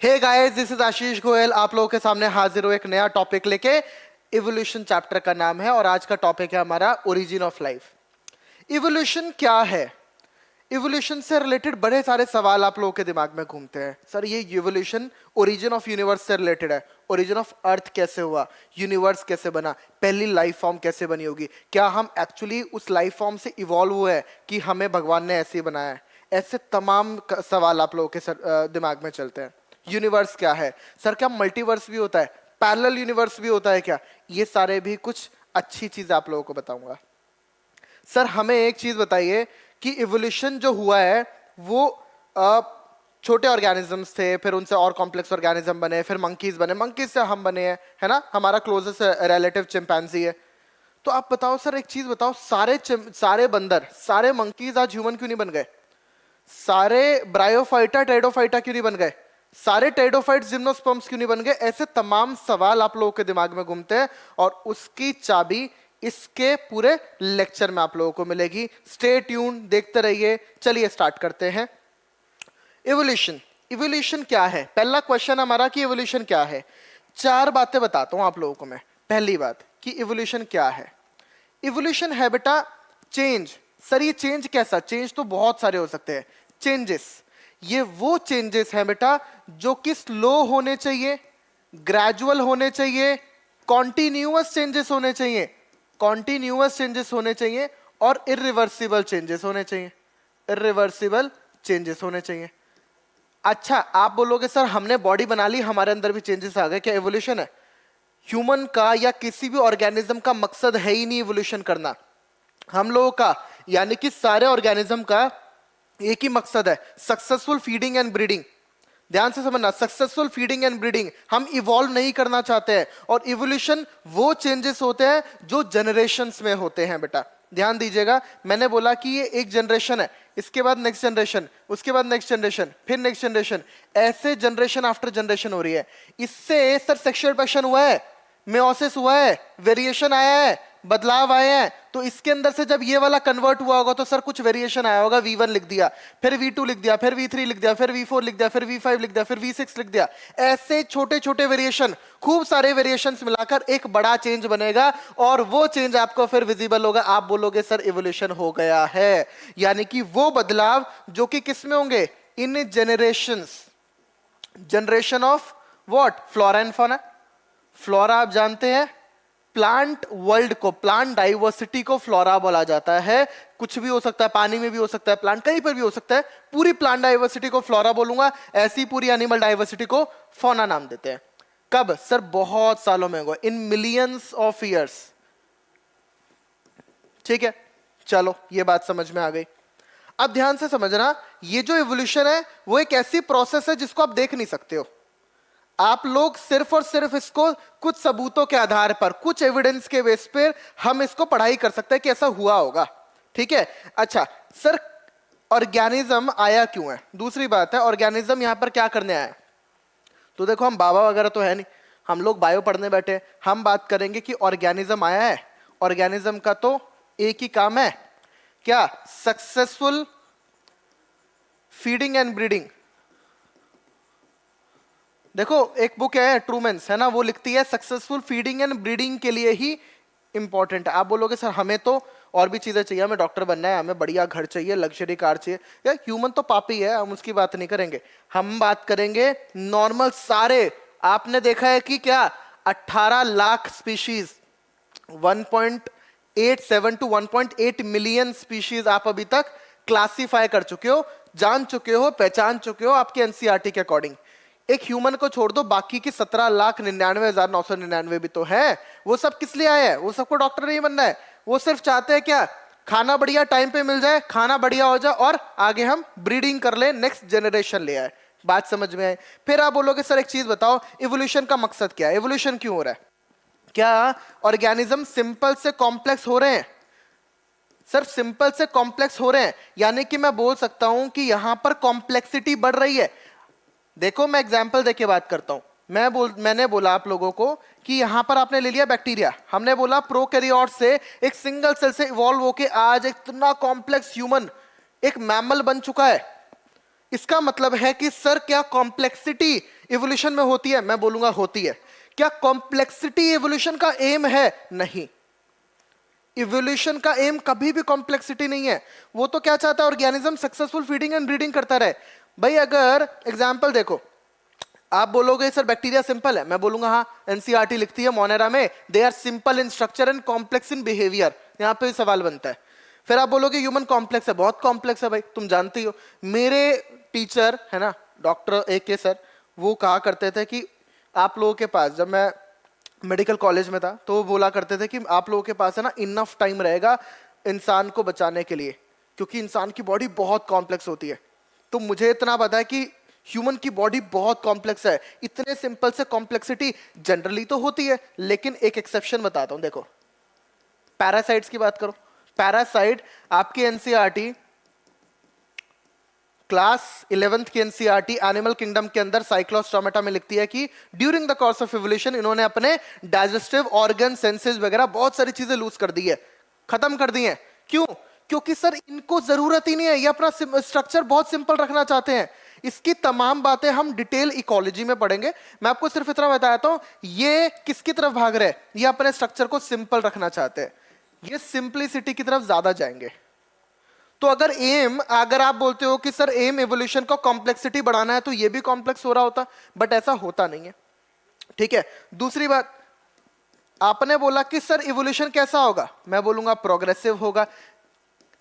Hey guys, this is Ashish Goyal. आप लोगों के सामने हाजिर हो एक नया टॉपिक लेके। इवोल्यूशन चैप्टर का नाम है और आज का टॉपिक है हमारा ओरिजिन ऑफ लाइफ। इवोल्यूशन क्या है? इवोल्यूशन से रिलेटेड बड़े सारे सवाल आप लोगों के दिमाग में घूमते हैं। सर, ये इवोल्यूशन ओरिजिन ऑफ यूनिवर्स से रिलेटेड है। ओरिजिन ऑफ अर्थ कैसे हुआ, यूनिवर्स कैसे बना, पहली लाइफ फॉर्म कैसे बनी होगी, क्या हम एक्चुअली उस लाइफ फॉर्म से इवॉल्व हुए हैं कि हमें भगवान ने ऐसे ही बनाया है? ऐसे तमाम सवाल आप लोगों के दिमाग में चलते हैं। यूनिवर्स क्या है? सर, क्या मल्टीवर्स भी होता है, पैरेलल यूनिवर्स भी होता है क्या? ये सारे भी कुछ अच्छी चीज आप लोगों को बताऊंगा। सर, हमें एक चीज बताइए कि इवोल्यूशन जो हुआ है वो छोटे ऑर्गेनिजम्स थे, फिर उनसे और कॉम्प्लेक्स ऑर्गेनिज्म बने, फिर मंकीज बने, मंकीज से हम बने हैं, है ना? हमारा क्लोजेस्ट रिलेटिव चिंपैंजी है। तो आप बताओ सर, एक चीज बताओ, सारे बंदर, सारे मंकीज आज ह्यूमन क्यों नहीं बन गए? सारे ब्रायोफाइटा टेरिडोफाइटा क्यों नहीं बन गए? सारे टेरिडोफाइट्स जिम्नोस्पर्म्स क्यों नहीं बन गए? ऐसे तमाम सवाल आप लोगों के दिमाग में घूमते हैं और उसकी चाबी इसके पूरे लेक्चर में आप लोगों को मिलेगी। स्टे ट्यून, देखते रहिए। चलिए स्टार्ट करते हैं। इवोल्यूशन, इवोल्यूशन क्या है? पहला क्वेश्चन हमारा कि इवोल्यूशन क्या है। चार बातें बताता हूं आप लोगों को मैं। पहली बात कि इवोल्यूशन क्या है। इवोल्यूशन है बेटा चेंज। सर, ये चेंज कैसा? चेंज तो बहुत सारे हो सकते हैं। चेंजेस, ये वो चेंजेस हैं बेटा जो कि स्लो होने चाहिए, ग्रेजुअल होने चाहिए, कॉन्टिन्यूअस चेंजेस होने चाहिए, कॉन्टिन्यूअस चेंजेस होने चाहिए और इरिवर्सिबल चेंजेस होने चाहिए, इरिवर्सिबल चेंजेस होने चाहिए। अच्छा, आप बोलोगे सर हमने बॉडी बना ली, हमारे अंदर भी चेंजेस आ गए, क्या इवोल्यूशन है? ह्यूमन का या किसी भी ऑर्गेनिज्म का मकसद है ही नहीं इवोल्यूशन करना। हम लोगों का यानी कि सारे ऑर्गेनिज्म का एक ही मकसद है, सक्सेसफुल फीडिंग एंड ब्रीडिंग। ध्यान से समझना, सक्सेसफुल फीडिंग एंड ब्रीडिंग। हम इवॉल्व नहीं करना चाहते हैं। और इवोल्यूशन वो चेंजेस होते हैं जो जनरेशंस में होते हैं बेटा। ध्यान दीजिएगा, मैंने बोला कि ये एक जनरेशन है, इसके बाद नेक्स्ट जनरेशन, उसके बाद नेक्स्ट जनरेशन, फिर नेक्स्ट जनरेशन, ऐसे जनरेशन आफ्टर जनरेशन हो रही है। इससे सर सेक्सुअल पैशन हुआ है, मेयोसिस हुआ है, वेरिएशन आया है, बदलाव आए हैं। तो इसके अंदर से जब ये वाला कन्वर्ट हुआ होगा तो सर कुछ वेरिएशन आया होगा। V1 लिख दिया, फिर V2 लिख दिया, फिर V3 लिख दिया, फिर V4 लिख दिया, फिर V5 लिख दिया, फिर V6 लिख दिया। ऐसे छोटे छोटे वेरिएशन, खूब सारे वेरिएशंस मिलाकर एक बड़ा चेंज बनेगा और वो चेंज आपको फिर विजिबल होगा। आप बोलोगे सर इवोल्यूशन हो गया है। यानी कि वो बदलाव जो कि किस में होंगे? इन generations. Generation of what? Flora and fauna. Flora आप जानते हैं, प्लांट वर्ल्ड को, प्लांट डाइवर्सिटी को फ्लोरा बोला जाता है। कुछ भी हो सकता है, पानी में भी हो सकता है, प्लांट कहीं पर भी हो सकता है। पूरी प्लांट डाइवर्सिटी को फ्लोरा बोलूंगा, ऐसी पूरी एनिमल डाइवर्सिटी को फौना नाम देते हैं। कब? सर बहुत सालों में होगा, इन मिलियंस ऑफ ईयर्स। ठीक है, चलो ये बात समझ में आ गई। अब ध्यान से समझना, ये जो इवोल्यूशन है वो एक ऐसी प्रोसेस है जिसको आप देख नहीं सकते हो। आप लोग सिर्फ और सिर्फ इसको कुछ सबूतों के आधार पर, कुछ एविडेंस के बेस पर हम इसको पढ़ाई कर सकते हैं कि ऐसा हुआ होगा। ठीक है, अच्छा सर, ऑर्गेनिज्म आया क्यों है? दूसरी बात है, ऑर्गेनिज्म यहां पर क्या करने आया? तो देखो, हम बाबा वगैरह तो है नहीं, हम लोग बायो पढ़ने बैठे। हम बात करेंगे कि ऑर्गेनिज्म आया है। ऑर्गेनिज्म का तो एक ही काम है, क्या? Successful feeding and breeding. देखो, एक बुक है ट्रूमेंस, है ना, वो लिखती है सक्सेसफुल फीडिंग एंड ब्रीडिंग के लिए ही इंपॉर्टेंट है। आप बोलोगे सर हमें तो और भी चीजें चाहिए, हमें डॉक्टर बनना है, हमें बढ़िया घर चाहिए, लग्जरी कार चाहिए। यार ह्यूमन तो पापी है, हम उसकी बात नहीं करेंगे। हम बात करेंगे नॉर्मल सारे। आपने देखा है कि क्या 18 lakh species, 1.87 to 1.8 million species आप अभी तक क्लासिफाई कर चुके हो, जान चुके हो, पहचान चुके हो आपके एनसीईआरटी के अकॉर्डिंग। एक ह्यूमन को छोड़ दो, बाकी की 17,99,999 भी तो है। वो सब किस लिए आए हैं? वो सबको डॉक्टर नहीं बनना है, वो सिर्फ चाहते हैं क्या? खाना बढ़िया टाइम पे मिल जाए, खाना बढ़िया हो जाए और आगे हम ब्रीडिंग कर ले, नेक्स्ट जनरेशन ले आए। बात समझ में आई? फिर आप बोलोगे सर एक चीज बताओ, इवोल्यूशन का मकसद क्या है? इवोल्यूशन क्यों हो रहा है? क्या ऑर्गेनिज्म सिंपल से कॉम्प्लेक्स हो रहे हैं? सर सिंपल से कॉम्प्लेक्स हो रहे हैं, यानी कि मैं बोल सकता हूं कि यहां पर कॉम्प्लेक्सिटी बढ़ रही है। देखो, मैं एग्जांपल देके बात करता हूं। मैंने बोला आप लोगों को कि यहां पर आपने ले लिया बैक्टीरिया, हमने बोला प्रोकैरियोट से एक सिंगल सेल से इवॉल्व होके आज इतना कॉम्प्लेक्स ह्यूमन, एक मैमल बन चुका है। इसका मतलब है कि सर क्या कॉम्प्लेक्सिटी इवोल्यूशन में होती है? मैं बोलूंगा होती है। क्या कॉम्प्लेक्सिटी इवोल्यूशन का एम है? नहीं, इवोल्यूशन का एम कभी भी कॉम्प्लेक्सिटी नहीं है। वो तो क्या चाहता है? Organism successful feeding and breeding करता रहे। भाई अगर एग्जांपल देखो, आप बोलोगे सर बैक्टीरिया सिंपल है, मैं बोलूंगा हाँ, एनसीईआरटी लिखती है मोनेरा में they are simple in structure and complex in behaviour. यहां पे सवाल बनता है। फिर आप बोलोगे ह्यूमन कॉम्प्लेक्स है, बहुत कॉम्प्लेक्स है। भाई तुम जानती हो, मेरे टीचर है ना डॉक्टर ए के सर, वो कहा करते थे कि आप लोगों के पास, जब मैं मेडिकल कॉलेज में था तो वो बोला करते थे कि आप लोगों के पास है ना इनफ टाइम रहेगा इंसान को बचाने के लिए, क्योंकि इंसान की बॉडी बहुत कॉम्प्लेक्स होती है। तो मुझे इतना पता है कि ह्यूमन की बॉडी बहुत कॉम्प्लेक्स है। इतने सिंपल से कॉम्प्लेक्सिटी जनरली तो होती है, लेकिन एक एक्सेप्शन बताता हूं। देखो पैरासाइट्स की बात करो। पैरासाइट आपकी एनसीईआरटी क्लास 11th की एनसीईआरटी एनिमल किंगडम के अंदर साइक्लोस्टोमेटा में लिखती है कि during the course of evolution इन्होंने अपने डाइजेस्टिव ऑर्गन, सेंसेस वगैरह बहुत सारी चीजें लूज कर दी है, खत्म कर दी है। क्यों? क्योंकि सर इनको जरूरत ही नहीं है, ये अपना स्ट्रक्चर बहुत सिंपल रखना चाहते हैं। इसकी तमाम बातें हम डिटेल इकोलॉजी में पढ़ेंगे। मैं आपको सिर्फ इतना बताता हूं, ये किसकी तरफ भाग रहे हैं? ये अपने स्ट्रक्चर को सिंपल रखना चाहते हैं, ये सिंपलिसिटी की तरफ ज्यादा जाएंगे। तो अगर आप बोलते हो कि सर एम इवोल्यूशन को कॉम्प्लेक्सिटी बढ़ाना है, तो ये भी कॉम्प्लेक्स हो रहा होता, बट ऐसा होता नहीं है। ठीक है, दूसरी बात, आपने बोला कि सर इवोल्यूशन कैसा होगा? मैं बोलूंगा प्रोग्रेसिव होगा।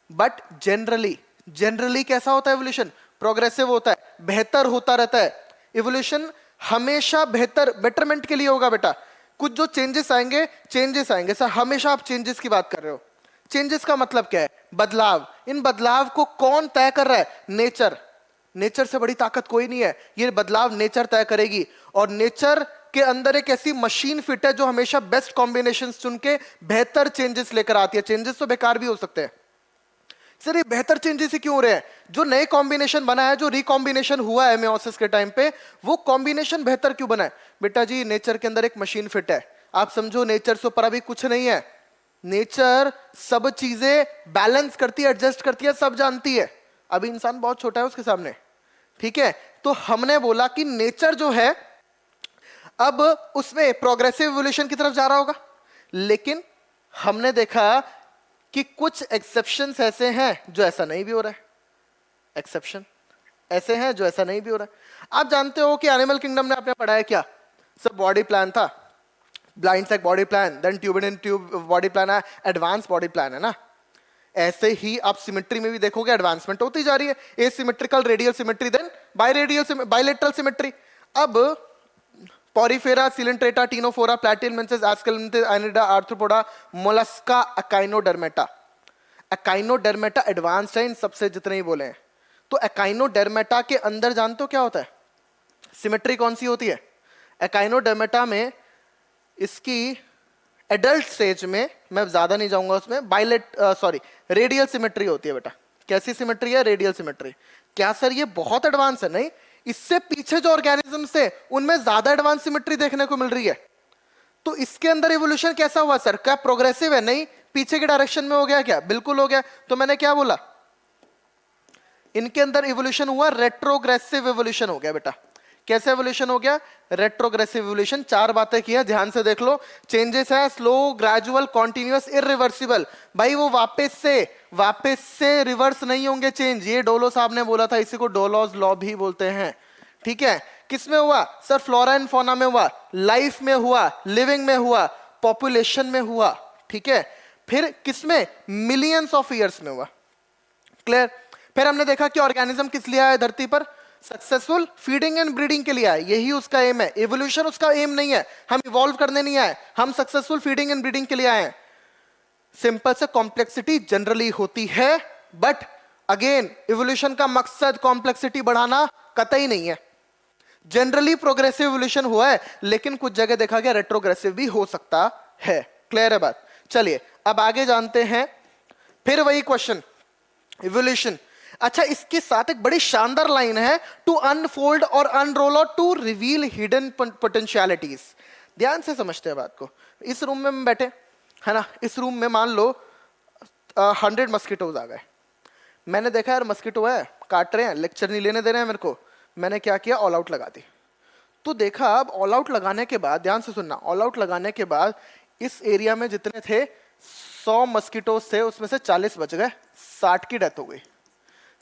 बट जनरली कैसा होता है इवोल्यूशन? प्रोग्रेसिव होता है, बेहतर होता रहता है। इवोल्यूशन हमेशा बेटरमेंट के लिए होगा बेटा। कुछ जो चेंजेस आएंगे सर, हमेशा आप चेंजेस की बात कर रहे हो। चेंजेस का मतलब क्या है? बदलाव। इन बदलाव को कौन तय कर रहा है? नेचर से बड़ी ताकत कोई नहीं है। ये बदलाव नेचर तय करेगी, और नेचर के अंदर एक ऐसी मशीन फिट है जो हमेशा बेस्ट कॉम्बिनेशंस चुन के बेहतर चेंजेस लेकर आती है। चेंजेस तो बेकार भी हो सकते हैं। सर ये बेहतर चेंजेस ही क्यों हो रहे हैं? जो नए कॉम्बिनेशन बना है, जो रिकॉम्बिनेशन हुआ है मेयोसिस के टाइम पे, वो कॉम्बिनेशन बेहतर क्यों बना है? बेटा जी नेचर के अंदर एक मशीन फिट है। आप समझो नेचर से ऊपर अभी कुछ नहीं है। नेचर सब चीजें बैलेंस करती है, एडजस्ट करती है, सब जानती है। अभी इंसान बहुत छोटा है उसके सामने। ठीक है, तो हमने बोला कि नेचर जो है अब उसमें प्रोग्रेसिव इवोल्यूशन की तरफ जा रहा होगा, लेकिन हमने देखा कि कुछ एक्सेप्शंस ऐसे हैं जो ऐसा नहीं भी हो रहा है। एक्सेप्शन ऐसे हैं जो ऐसा नहीं भी हो रहा है। आप जानते हो कि एनिमल किंगडम ने आपने पढ़ा है क्या? सब बॉडी प्लान था, blind sac body plan, then tube in tube body plan है, एडवांस बॉडी प्लान है ना। ऐसे ही आप सिमेट्री में भी देखोगे एडवांसमेंट होती जा रही है। Asymmetrical radial symmetry, then bilateral symmetry. अब Porifera, Coelenterata, Ctenophora, Platyhelminthes, Aschelminthes, Annelida, Arthropoda, Mollusca, Echinodermata. Echinodermata advanced है इन सबसे जितने ही बोले हैं। तो अकाइनोडर्मेटा के अंदर जानते हो क्या होता है? सिमेट्री कौन सी होती है? अकाइनोडर्मेटा में इसकी एडल्ट स्टेज में, मैं ज्यादा नहीं जाऊंगा उसमें, रेडियल सिमेट्री होती है बेटा। कैसी सिमेट्री है? Radial symmetry. क्या सर ये बहुत एडवांस है? नहीं, इससे पीछे जो ऑर्गेनिजम्स थे उनमें ज्यादा एडवांस सिमेट्री देखने को मिल रही है। तो इसके अंदर इवोल्यूशन कैसा हुआ सर? क्या प्रोग्रेसिव है? नहीं, पीछे के डायरेक्शन में हो गया क्या? बिल्कुल हो गया। तो मैंने क्या बोला, इनके अंदर इवोल्यूशन हुआ, रेट्रोग्रेसिव इवोल्यूशन हो गया बेटा। कैसे एवोल्यूशन हो गया? Retrogressive evolution. चार बातें की है, ध्यान से देख लो। चेंजेस है स्लो, ग्रेजुअल, कॉन्टिन्यूअस, इरिवर्सिबल। भाई वो वापस से रिवर्स नहीं होंगे चेंज। ये डोलो साहब ने बोला था, इसी को डोलोज लॉ भी बोलते हैं। ठीक है, किस में हुआ सर? फ्लोरा एंड फौना में हुआ, लाइफ में हुआ, लिविंग में हुआ, पॉपुलेशन में हुआ। ठीक है, फिर किसमें? मिलियंस ऑफ ईयर्स में हुआ। क्लियर? फिर हमने देखा कि ऑर्गेनिज्म किस लिए आया धरती पर? सक्सेसफुल फीडिंग एंड ब्रीडिंग के लिए आए। यही उसका एम है। इवोल्यूशन उसका एम नहीं है। हम इवॉल्व करने नहीं आए, हम सक्सेसफुल फीडिंग एंड ब्रीडिंग के लिए आए हैं। सिंपल से कॉम्प्लेक्सिटी जनरली होती है, बट अगेन इवोल्यूशन का मकसद कॉम्प्लेक्सिटी बढ़ाना कतई नहीं है। जनरली प्रोग्रेसिव इवोल्यूशन हुआ है, लेकिन कुछ जगह देखा गया रेट्रोग्रेसिव भी हो सकता है। क्लियर है बात? चलिए अब आगे जानते हैं। फिर वही क्वेश्चन, इवोल्यूशन। अच्छा, इसके साथ एक बड़ी शानदार लाइन है, टू अनफोल्ड और अनरोल और टू रिवील हिडन पोटेंशियलिटीज। ध्यान से समझते हैं बात को। इस रूम में हम बैठे है ना, इस रूम में मान लो 100 मस्किटोज आ गए। मैंने देखा यार मस्किटो है, काट रहे हैं, लेक्चर नहीं लेने दे रहे हैं मेरे को, मैंने क्या किया, ऑल आउट लगा दी। तो देखा अब ऑल आउट लगाने के बाद, ध्यान से सुनना, ऑल आउट लगाने के बाद इस एरिया में जितने थे 100 मस्किटोस थे, उसमें से 40 बच गए, 60 की डेथ हो गई।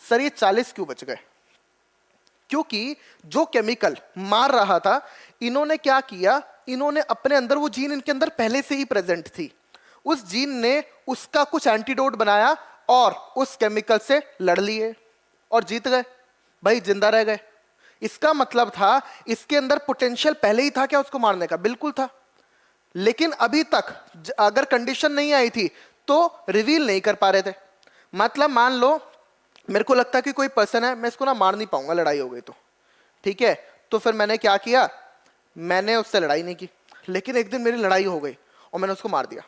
सर ये 40 क्यों बच गए? क्योंकि जो केमिकल मार रहा था, इन्होंने क्या किया, इन्होंने अपने अंदर, वो जीन इनके अंदर पहले से ही प्रेजेंट थी, उस जीन ने उसका कुछ एंटीडोट बनाया और उस केमिकल से लड़ लिए और जीत गए भाई, जिंदा रह गए। इसका मतलब था इसके अंदर पोटेंशियल पहले ही था क्या उसको मारने का? बिल्कुल था, लेकिन अभी तक अगर कंडीशन नहीं आई थी तो रिवील नहीं कर पा रहे थे। मतलब मान लो मेरे को लगता है कि कोई पर्सन है, मैं इसको ना मार नहीं पाऊंगा, लड़ाई हो गई तो ठीक है, तो फिर मैंने क्या किया, मैंने उससे लड़ाई नहीं की, लेकिन एक दिन मेरी लड़ाई हो गई और मैंने उसको मार दिया।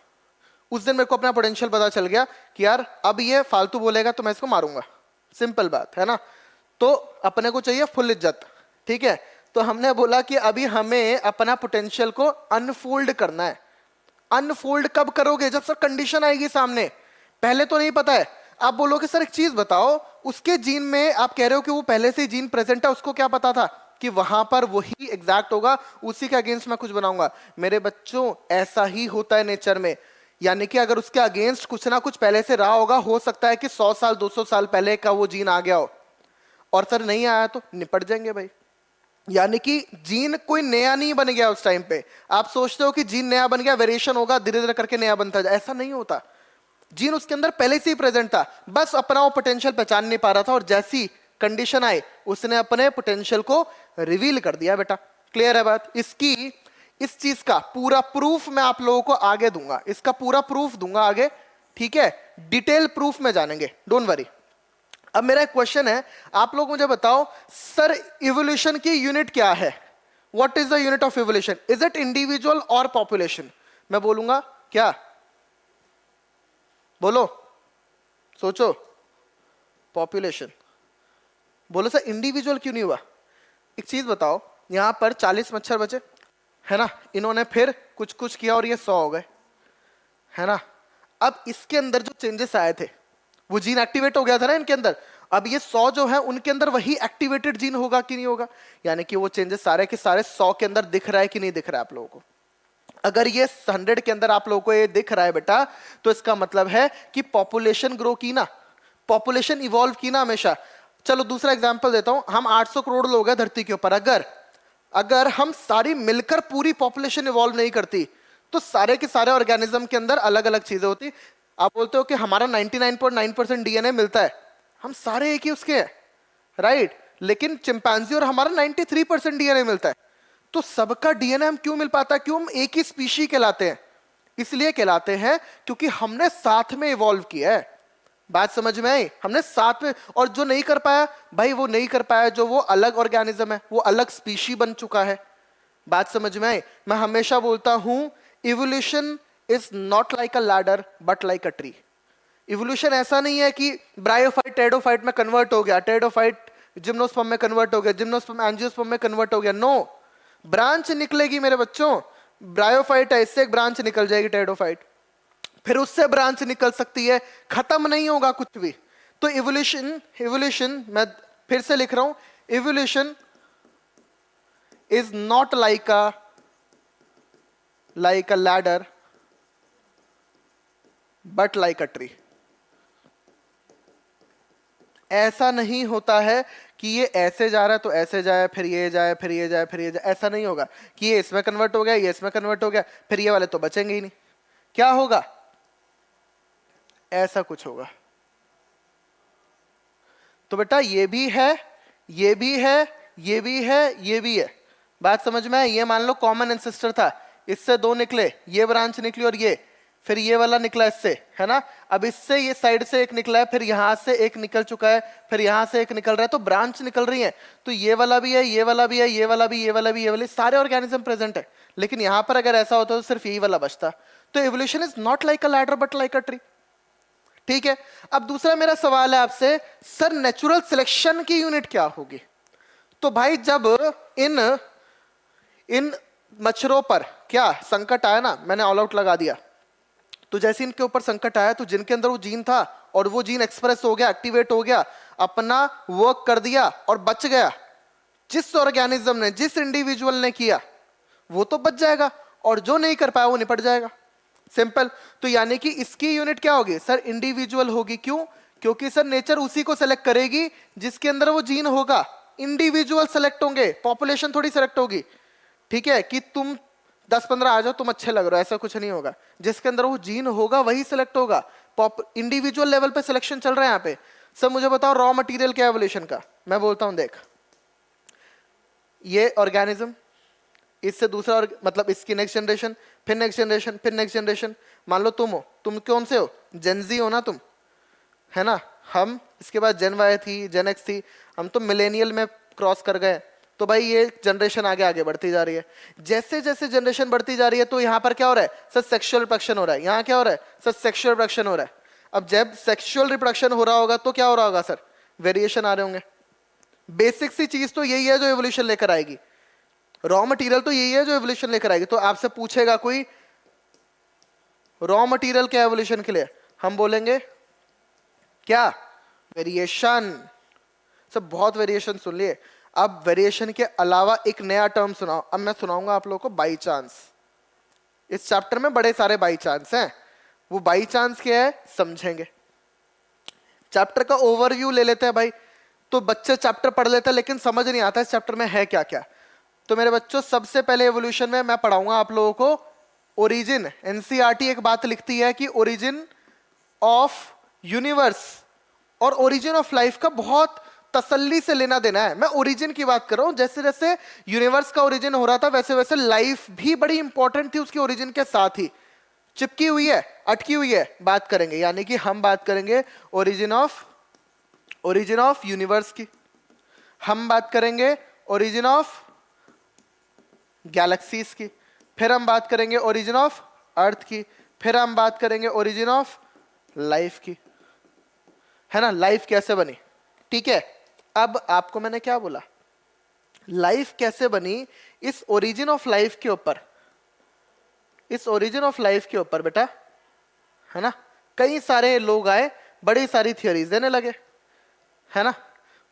उस दिन मेरे को अपना पोटेंशियल पता चल गया कि यार अब ये फालतू बोलेगा तो मैं इसको मारूंगा, सिंपल बात है ना। तो अपने को चाहिए फुल इज्जत, ठीक है। तो हमने बोला कि अभी हमें अपना पोटेंशियल को अनफोल्ड करना है। अनफोल्ड कब करोगे? जब सर कंडीशन आएगी सामने, पहले तो नहीं पता है। आप बोलोगे सर एक चीज बताओ, उसके जीन में आप कह रहे हो कि वो पहले से जीन प्रेजेंट है, उसको क्या पता था कि वहां पर वही एग्जैक्ट होगा, उसी के अगेंस्ट मैं कुछ बनाऊंगा? मेरे बच्चों ऐसा ही होता है नेचर में, यानी कि अगर उसके अगेंस्ट कुछ ना कुछ पहले से रहा होगा, हो सकता है कि 100 साल 200 साल पहले का वो जीन आ गया हो, और सर नहीं आया तो निपट जाएंगे भाई। यानी कि जीन कोई नया नहीं बन गया उस टाइम पे। आप सोचते हो कि जीन नया बन गया, वेरिएशन होगा, धीरे धीरे करके नया बनता जाए, ऐसा नहीं होता। जीन उसके अंदर पहले से ही प्रेजेंट था, बस अपना वो पोटेंशियल पहचान नहीं पा रहा था, और जैसी कंडीशन आई उसने अपने पोटेंशियल को रिवील कर दिया। बेटा क्लियर है बात? इसकी इस चीज का पूरा प्रूफ मैं आप लोगों को आगे दूंगा, इसका पूरा प्रूफ दूंगा आगे, ठीक है। डिटेल प्रूफ में जानेंगे, डोंट वरी। अब मेरा एक क्वेश्चन है, आप लोग मुझे बताओ सर इवोल्यूशन की यूनिट क्या है? What is the unit of evolution? Is it individual और पॉपुलेशन? मैं बोलूंगा क्या? बोलो, सोचो। पॉपुलेशन। बोलो सर इंडिविजुअल क्यों नहीं हुआ? एक चीज बताओ, यहां पर 40 मच्छर बचे है ना, इन्होंने फिर कुछ कुछ किया और ये 100 हो गए है ना। अब इसके अंदर जो चेंजेस आए थे, वो जीन एक्टिवेट हो गया था ना इनके अंदर। अब ये 100 जो है उनके अंदर वही एक्टिवेटेड जीन होगा कि नहीं होगा? यानी कि वो चेंजेस सारे के सारे 100 के अंदर दिख रहा है कि नहीं दिख रहा है आप लोगों को? अगर ये 100 के अंदर आप लोगों को ये दिख रहा है बेटा, तो इसका मतलब है कि पॉपुलेशन ग्रो की ना, पॉपुलेशन इवॉल्व की ना हमेशा। चलो दूसरा एग्जांपल देता हूं, हम 800 करोड़ लोग हैं धरती के ऊपर, अगर हम सारी मिलकर पूरी पॉपुलेशन इवॉल्व नहीं करती, तो सारे के सारे ऑर्गेनिज्म के अंदर अलग अलग चीजें होती। आप बोलते हो कि हमारा 99.9% डीएनए मिलता है, हम सारे एक ही उसके हैं, राइट, लेकिन चिंपैंजी और हमारा 93% डीएनए मिलता है। तो सबका डीएनए हम क्यों मिल पाता है? क्यों हम एक ही स्पीशी कहलाते हैं? इसलिए कहलाते हैं क्योंकि हमने साथ में इवॉल्व किया है। बात समझ में आई? हमने साथ में, और जो नहीं कर पाया भाई वो नहीं कर पाया, जो वो अलग ऑर्गेनिज्म है, वो अलग स्पीशी बन चुका है। बात समझ में आई? मैं हमेशा बोलता हूं evolution is not like a ladder but like a tree. Evolution ऐसा नहीं है कि ब्रायोफाइट टेरिडोफाइट में कन्वर्ट हो गया, टेरिडोफाइट जिम्नोस्पर्म में कन्वर्ट हो गया, जिम्नोस्पर्म एंजियोस्पर्म में कन्वर्ट हो गया। नो, ब्रांच निकलेगी मेरे बच्चों। ब्रायोफाइट है, इससे एक ब्रांच निकल जाएगी टेरिडोफाइट, फिर उससे ब्रांच निकल सकती है, खत्म नहीं होगा कुछ भी। तो इवोल्यूशन मैं फिर से लिख रहा हूं, evolution is not like a ladder but like a tree. ऐसा नहीं होता है कि ये ऐसे जा रहा है तो ऐसे जाए, फिर ये जाए, फिर ये जाए, फिर ये जाए। ऐसा नहीं होगा कि ये इसमें कन्वर्ट हो गया, ये इसमें कन्वर्ट हो गया, फिर ये वाले तो बचेंगे ही नहीं। क्या होगा? ऐसा कुछ होगा। तो बेटा ये भी है, ये भी है, ये भी है, ये भी है। बात समझ में है? ये मान लो कॉमन एंसेस्टर था, इससे 2 निकले, ये ब्रांच निकली और ये, फिर ये वाला निकला इससे, है ना। अब इससे ये साइड से एक निकला है, फिर यहां से एक निकल चुका है, फिर यहां से एक निकल रहा है, तो ब्रांच निकल रही है। तो ये वाला भी है, ये वाला भी है, ये वाला भी, ये वाला भी, ये वाले सारे ऑर्गेनिज्म प्रेजेंट है। लेकिन यहां पर अगर ऐसा होता तो सिर्फ यही वाला बचता। तो evolution is not like a ladder but like a tree. ठीक है। अब दूसरा मेरा सवाल है आपसे, सर नेचुरल सिलेक्शन की यूनिट क्या होगी? तो भाई जब इन मच्छरों पर क्या संकट आया ना, मैंने ऑल आउट लगा दिया, तो जैसे इनके ऊपर संकट आया तो जिनके अंदर वो जीन था और वो जीन एक्सप्रेस हो गया, एक्टिवेट हो गया, अपना वर्क कर दिया और बच गया, जिस ऑर्गेनिज्म ने, जिस इंडिविजुअल ने किया वो तो बच जाएगा और जो नहीं कर पाया वो निपट जाएगा। सिंपल। तो यानी कि इसकी यूनिट क्या होगी सर? इंडिविजुअल होगी। क्यों? क्योंकि सर नेचर उसी को सेलेक्ट करेगी जिसके अंदर वो जीन होगा। इंडिविजुअल सेलेक्ट होंगे, पॉपुलेशन थोड़ी सेलेक्ट होगी। ठीक है कि तुम 10-15 आ जाओ, तुम अच्छे लग रहे हो, ऐसा कुछ नहीं होगा। जिसके अंदर वो जीन होगा वही सिलेक्ट होगा। इंडिविजुअल लेवल पे सिलेक्शन चल रहा है यहाँ पे। सर मुझे बताओ रॉ मटेरियल क्या एवोल्यूशन का? मैं बोलता हूं देख, ये ऑर्गेनिज्म, इससे दूसरा मतलब इसकी नेक्स्ट जनरेशन, फिर नेक्स्ट जनरेशन, फिर नेक्स्ट जनरेशन। मान लो तुम हो, तुम कौन से हो? जेनजी हो ना तुम, है ना? हम इसके बाद जेन वाई थी, जेन एक्स थी, हम तो मिलेनियल में क्रॉस कर गए। तो भाई ये जनरेशन आगे आगे बढ़ती जा रही है। जैसे जैसे जनरेशन बढ़ती जा रही है तो यहाँ पर क्या हो रहा है सर? सेक्सुअल रिप्रोडक्शन हो रहा है। यहाँ क्या हो रहा है सर? सेक्सुअल रिप्रोडक्शन हो रहा है। अब जब सेक्सुअल रिप्रोडक्शन हो रहा होगा तो क्या हो रहा होगा सर? वेरिएशन आ रहे होंगे। बेसिक सी चीज तो यही है जो एवोल्यूशन लेकर आएगी। रॉ मटेरियल तो यही है जो एवोल्यूशन लेकर आएगी। तो आपसे पूछेगा कोई रॉ मटेरियल क्या एवोल्यूशन के लिए, हम बोलेंगे क्या? वेरिएशन। सब बहुत वेरिएशन सुन लिए। अब वेरिएशन के अलावा एक नया टर्म सुनाओ। अब मैं सुनाऊंगा आप लोगों को बाई चांस। इस चैप्टर में बड़े सारे बाई चांस हैं। वो बाई चांस क्या है समझेंगे। चैप्टर का ओवरव्यू ले लेते हैं भाई। तो बच्चे चैप्टर पढ़ लेते हैं लेकिन समझ नहीं आता इस चैप्टर में है क्या क्या। तो मेरे बच्चों सबसे पहले एवोल्यूशन में मैं पढ़ाऊंगा आप लोगों को ओरिजिन। एनसीईआरटी एक बात लिखती है कि ओरिजिन ऑफ यूनिवर्स और ओरिजिन ऑफ लाइफ का बहुत तसल्ली से लेना देना है। मैं ओरिजिन की बात कर रहा हूं। जैसे जैसे यूनिवर्स का ओरिजिन हो रहा था वैसे वैसे लाइफ भी बड़ी इंपॉर्टेंट थी उसकी ओरिजिन के साथ ही। चिपकी हुई है, अटकी हुई है, बात करेंगे। यानी कि हम बात करेंगे ओरिजिन ऑफ यूनिवर्स की, हम बात करेंगे ओरिजिन ऑफ गैलेक्सीज की, फिर हम बात करेंगे ओरिजिन ऑफ अर्थ की, फिर हम बात करेंगे ओरिजिन ऑफ लाइफ की, है ना? लाइफ कैसे बनी। ठीक है। अब आपको मैंने क्या बोला, लाइफ कैसे बनी, इस ओरिजिन ऑफ लाइफ के ऊपर, इस ओरिजिन ऑफ लाइफ के ऊपर बेटा, है ना, कई सारे लोग आए, बड़ी सारी थ्योरीज देने लगे, है ना?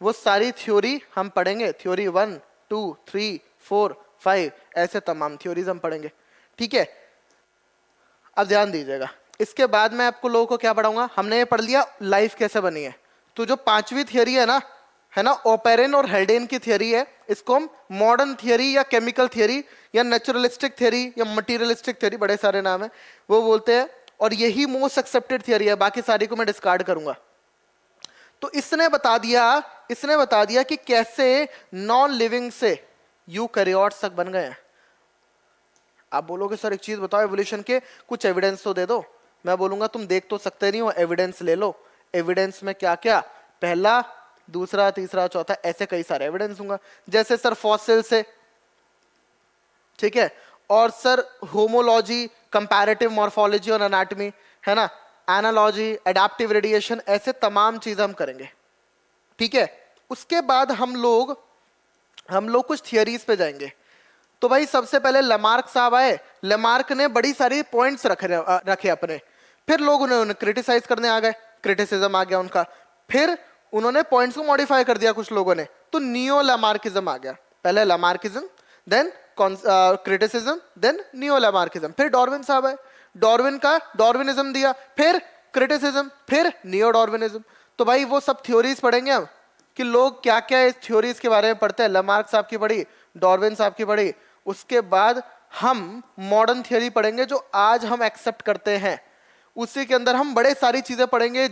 वो सारी थ्योरी हम पढ़ेंगे। थ्योरी 1, 2, 3, 4, 5 ऐसे तमाम थ्योरीज हम पढ़ेंगे। ठीक है। अब ध्यान दीजिएगा, इसके बाद मैं आपको लोगों को क्या पढ़ाऊंगा। हमने ये पढ़ लिया लाइफ कैसे बनी है। तो जो पांचवी थियरी है ना, ओपेरन और हेल्डेन की थियरी है, इसको हम मॉडर्न थियरी या केमिकल थियरी या नेचुरलिस्टिक थियरी या मटीरियलिस्टिक थियरी, बड़े सारे नाम है, वो बोलते हैं। और यही मोस्ट एक्सेप्टेड थियरी है, बाकी सारी को मैं डिस्कार्ड करूंगा। तो इसने बता दिया कि कैसे नॉन लिविंग से यूकैरियोट्स तक बन गए हैं। आप बोलोगे सर एक चीज बताओ, एवोल्यूशन के कुछ एविडेंस तो दे दो। मैं बोलूंगा तुम देख तो सकते नहीं हो, एविडेंस ले लो। एविडेंस में क्या क्या, पहला, दूसरा, तीसरा, चौथा, ऐसे कई सारे एविडेंस दूंगा। जैसे सर फॉसिल से, ठीक है, और सर होमोलॉजी, कंपैरेटिव मॉर्फोलॉजी और एनाटॉमी, है ना, एनालॉजी, एडाप्टिव रेडिएशन, ऐसे तमाम चीजें हम करेंगे। ठीक है। उसके बाद हम लोग कुछ थियरीज पे जाएंगे। तो भाई सबसे पहले लमार्क साहब आए। लमार्क ने बड़ी सारी पॉइंट्स रखे अपने, फिर लोग उन्हें क्रिटिसाइज करने आ गए, क्रिटिसिज्म आ गया उनका, फिर उन्होंने पॉइंट्स को मॉडिफाई कर दिया कुछ लोगों ने, तो नियो लमार्किज्म आ गया। पहले Lamarckism, then criticism, then neo Lamarckism. फिर डॉर्विन साहब आए, डॉर्विन का डॉर्विनिज्म दिया, फिर क्रिटिसिज्म, फिर नियो डॉर्विनिज्म। तो भाई वो सब थ्योरीज पढ़ेंगे हम कि लोग क्या क्या इस थ्योरीज के बारे में पढ़ते हैं। लमार्क साहब की पढ़ी, डॉर्विन साहब की पढ़ी। उसके बाद हम मॉडर्न थ्योरी पढ़ेंगे जो आज हम एक्सेप्ट करते हैं। उसी के अंदर हम बड़े सारी चीजें पढ़ेंगे,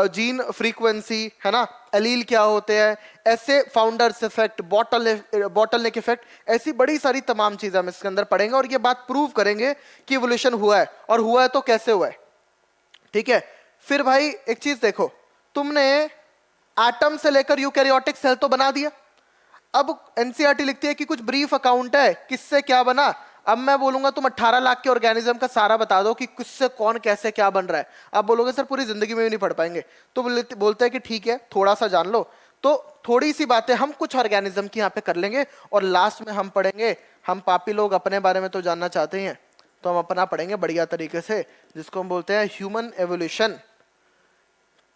जीन फ्रीक्वेंसी, है ना, एलील क्या होते हैं, ऐसे फाउंडर्स इफेक्ट, बॉटलनेक इफेक्ट, ऐसी बड़ी सारी तमाम चीजें हम इसके अंदर पढ़ेंगे और ये बात प्रूव करेंगे कि इवोल्यूशन हुआ है, और हुआ है तो कैसे हुआ है। ठीक है। फिर भाई एक चीज देखो, तुमने एटम से लेकर यूकैरियोटिक सेल तो बना दिया। अब एनसीईआरटी लिखती है कि कुछ ब्रीफ अकाउंट है किससे क्या बना। अब मैं बोलूंगा तुम 18 लाख के ऑर्गेनिज्म का सारा बता दो कि किससे कौन कैसे क्या बन रहा है। आप बोलोगे सर पूरी जिंदगी में भी नहीं पढ़ पाएंगे। तो बोलते हैं कि ठीक है थोड़ा सा जान लो। तो थोड़ी सी बातें हम कुछ ऑर्गेनिज्म की यहाँ पे कर लेंगे और लास्ट में हम पढ़ेंगे, हम पापी लोग अपने बारे में तो जानना चाहते हैं, तो हम अपना पढ़ेंगे बढ़िया तरीके से, जिसको हम बोलते हैं ह्यूमन एवोल्यूशन।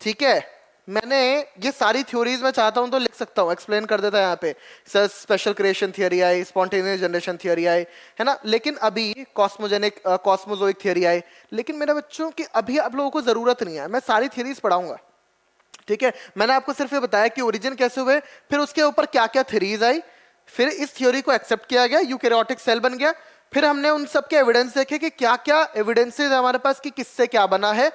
ठीक है, मैंने ये सारी थ्योरीज मैं चाहता हूं तो लिख सकता हूं, एक्सप्लेन कर देता है यहाँ पे। सर स्पेशल क्रिएशन थियरी आई, स्पॉन्टेनियस जनरेशन थियरी आई, है ना, लेकिन अभी कॉस्मोजोइक थियरी आई। लेकिन मेरे बच्चों की अभी आप लोगों को जरूरत नहीं है, मैं सारी थियरीज पढ़ाऊंगा। ठीक है, मैंने आपको सिर्फ ये बताया कि ओरिजिन कैसे हुए, फिर उसके ऊपर क्या क्या थ्योरीज आई, फिर इस थ्योरी को एक्सेप्ट किया गया, यूकैरियोटिक सेल बन गया। फिर हमने उन सब के एविडेंस देखे कि क्या क्या एविडेंसेस है हमारे पास कि किससे क्या बना है।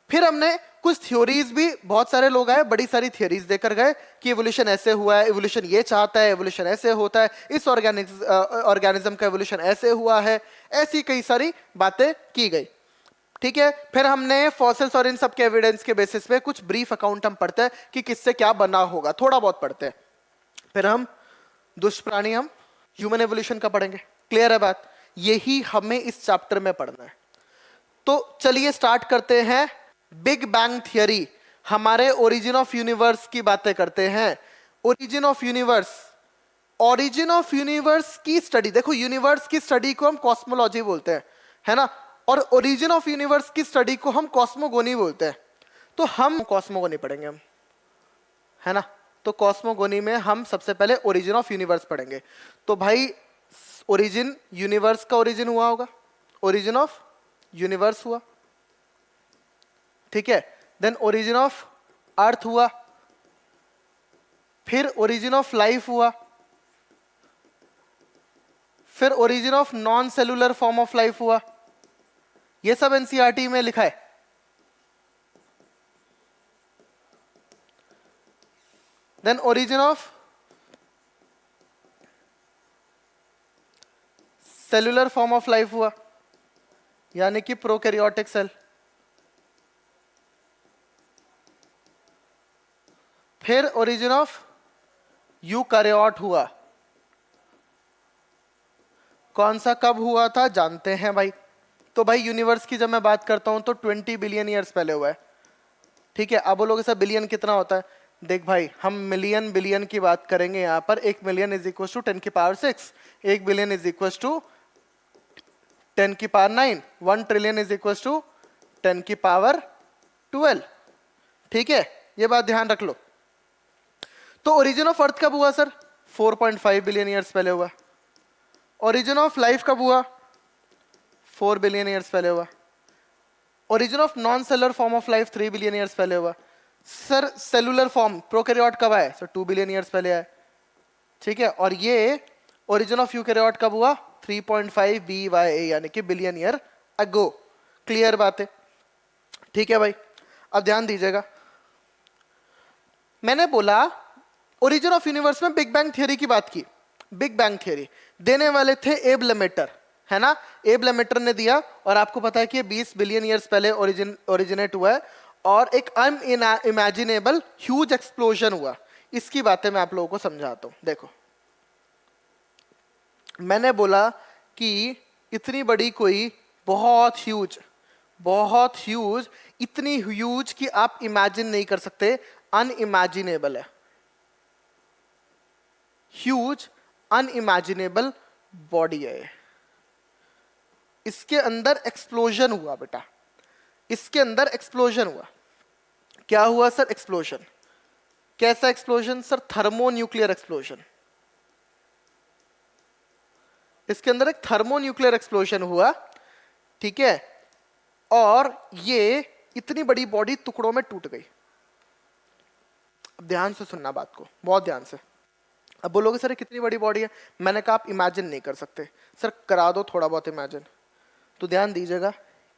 फिर हमने कुछ थ्योरीज भी, बहुत सारे लोग आए बड़ी सारी थ्योरीज देकर गए कि एवोल्यूशन ऐसे हुआ है, एवोल्यूशन ये चाहता है, एवोल्यूशन ऐसे होता है, इस ऑर्गेनिज्म का एवोल्यूशन ऐसे हुआ है, ऐसी कई सारी बातें की गई। ठीक है, फिर हमने फॉसिल्स और इन सब के एविडेंस के बेसिस पे कुछ ब्रीफ अकाउंट हम पढ़ते हैं कि किससे क्या बना होगा, थोड़ा बहुत पढ़ते हैं। फिर हम दुष्प्राणी, हम ह्यूमन एवोल्यूशन का पढ़ेंगे। क्लियर है बात? यही हमें इस चैप्टर में पढ़ना है। तो चलिए स्टार्ट करते हैं। बिग बैंग थियरी, हमारे ओरिजिन ऑफ यूनिवर्स की बातें करते हैं। Origin of universe, origin of universe की स्टडी, देखो यूनिवर्स की स्टडी को हम कॉस्मोलॉजी बोलते हैं, है ना, और ओरिजिन ऑफ यूनिवर्स की स्टडी को हम कॉस्मोगोनी बोलते हैं। तो हम कॉस्मोगोनी पढ़ेंगे हम, है ना। तो कॉस्मोगोनी में हम सबसे पहले ओरिजिन ऑफ यूनिवर्स पढ़ेंगे। तो भाई ओरिजिन, यूनिवर्स का ओरिजिन हुआ होगा, ओरिजिन ऑफ यूनिवर्स हुआ, ठीक है। देन ओरिजिन ऑफ अर्थ हुआ, फिर ओरिजिन ऑफ लाइफ हुआ, फिर origin of non cellular form of life हुआ। ये सब एनसीईआरटी में लिखा है। Then origin of cellular form of life हुआ, यानी कि प्रोकैरियोटिक सेल। फिर ओरिजिन ऑफ यूकैरियोट हुआ। कौन सा कब हुआ था जानते हैं भाई? तो भाई यूनिवर्स की जब मैं बात करता हूं तो 20 बिलियन ईयर्स पहले हुआ है। ठीक है, अब बोलोगे सर बिलियन कितना होता है? देख भाई, हम मिलियन बिलियन की बात करेंगे यहाँ पर। 1 मिलियन इज इक्वल टू 10 की power 6, 1 billion is equal to 10 की power 9, 1 trillion is equal to 10 की पावर 12। ठीक है, ये बात ध्यान रख लो। तो ओरिजिन ऑफ अर्थ कब हुआ सर? 4.5 बिलियन ईयर्स पहले हुआ। ओरिजिन ऑफ लाइफ कब हुआ? 4 बिलियन ईयर्स पहले हुआ। Origin of non cellular form of life 3 billion years पहले हुआ। सर सेलुलर फॉर्म प्रोकैरियोट कब आया? सर 2 बिलियन ईयर्स पहले आया। ठीक है, और ये ओरिजिन ऑफ यूकैरियोट कब हुआ? 3.5 BYA, यानी कि बिलियन ईयर अगो। क्लियर बात है? ठीक है भाई, अब ध्यान दीजिएगा। मैंने बोला ओरिजिन ऑफ यूनिवर्स में बिग बैंग थियरी की बात की। बिग बैंग थियरी देने वाले थे एब लेमेटर, है ना। एब लेमेटर ने दिया, और आपको पता है कि 20 बिलियन ईयर्स पहले ओरिजिनेट हुआ है, और एक अनइमेजिनेबल ह्यूज एक्सप्लोजन हुआ। इसकी बातें मैं आप लोगों को समझाता हूं। देखो, मैंने बोला कि इतनी बड़ी कोई बहुत ह्यूज, इतनी ह्यूज कि आप इमेजिन नहीं कर सकते, अनइमेजिनेबल है। ह्यूज अनइमेजिनेबल बॉडी है। इसके अंदर एक्सप्लोजन हुआ बेटा, इसके अंदर एक्सप्लोजन हुआ। क्या हुआ सर? एक्सप्लोजन। कैसा एक्सप्लोजन सर? Thermonuclear explosion. इसके अंदर एक थर्मोन्यूक्लियर एक्सप्लोजन हुआ, ठीक है, और ये इतनी बड़ी बॉडी टुकड़ों में टूट गई। अब ध्यान से सुनना बात को, बहुत ध्यान से। अब बोलोगे सर कितनी बड़ी बॉडी है? मैंने कहा आप इमेजिन नहीं कर सकते। सर करा दो थोड़ा बहुत इमेजिन। तो ध्यान दीजिएगा,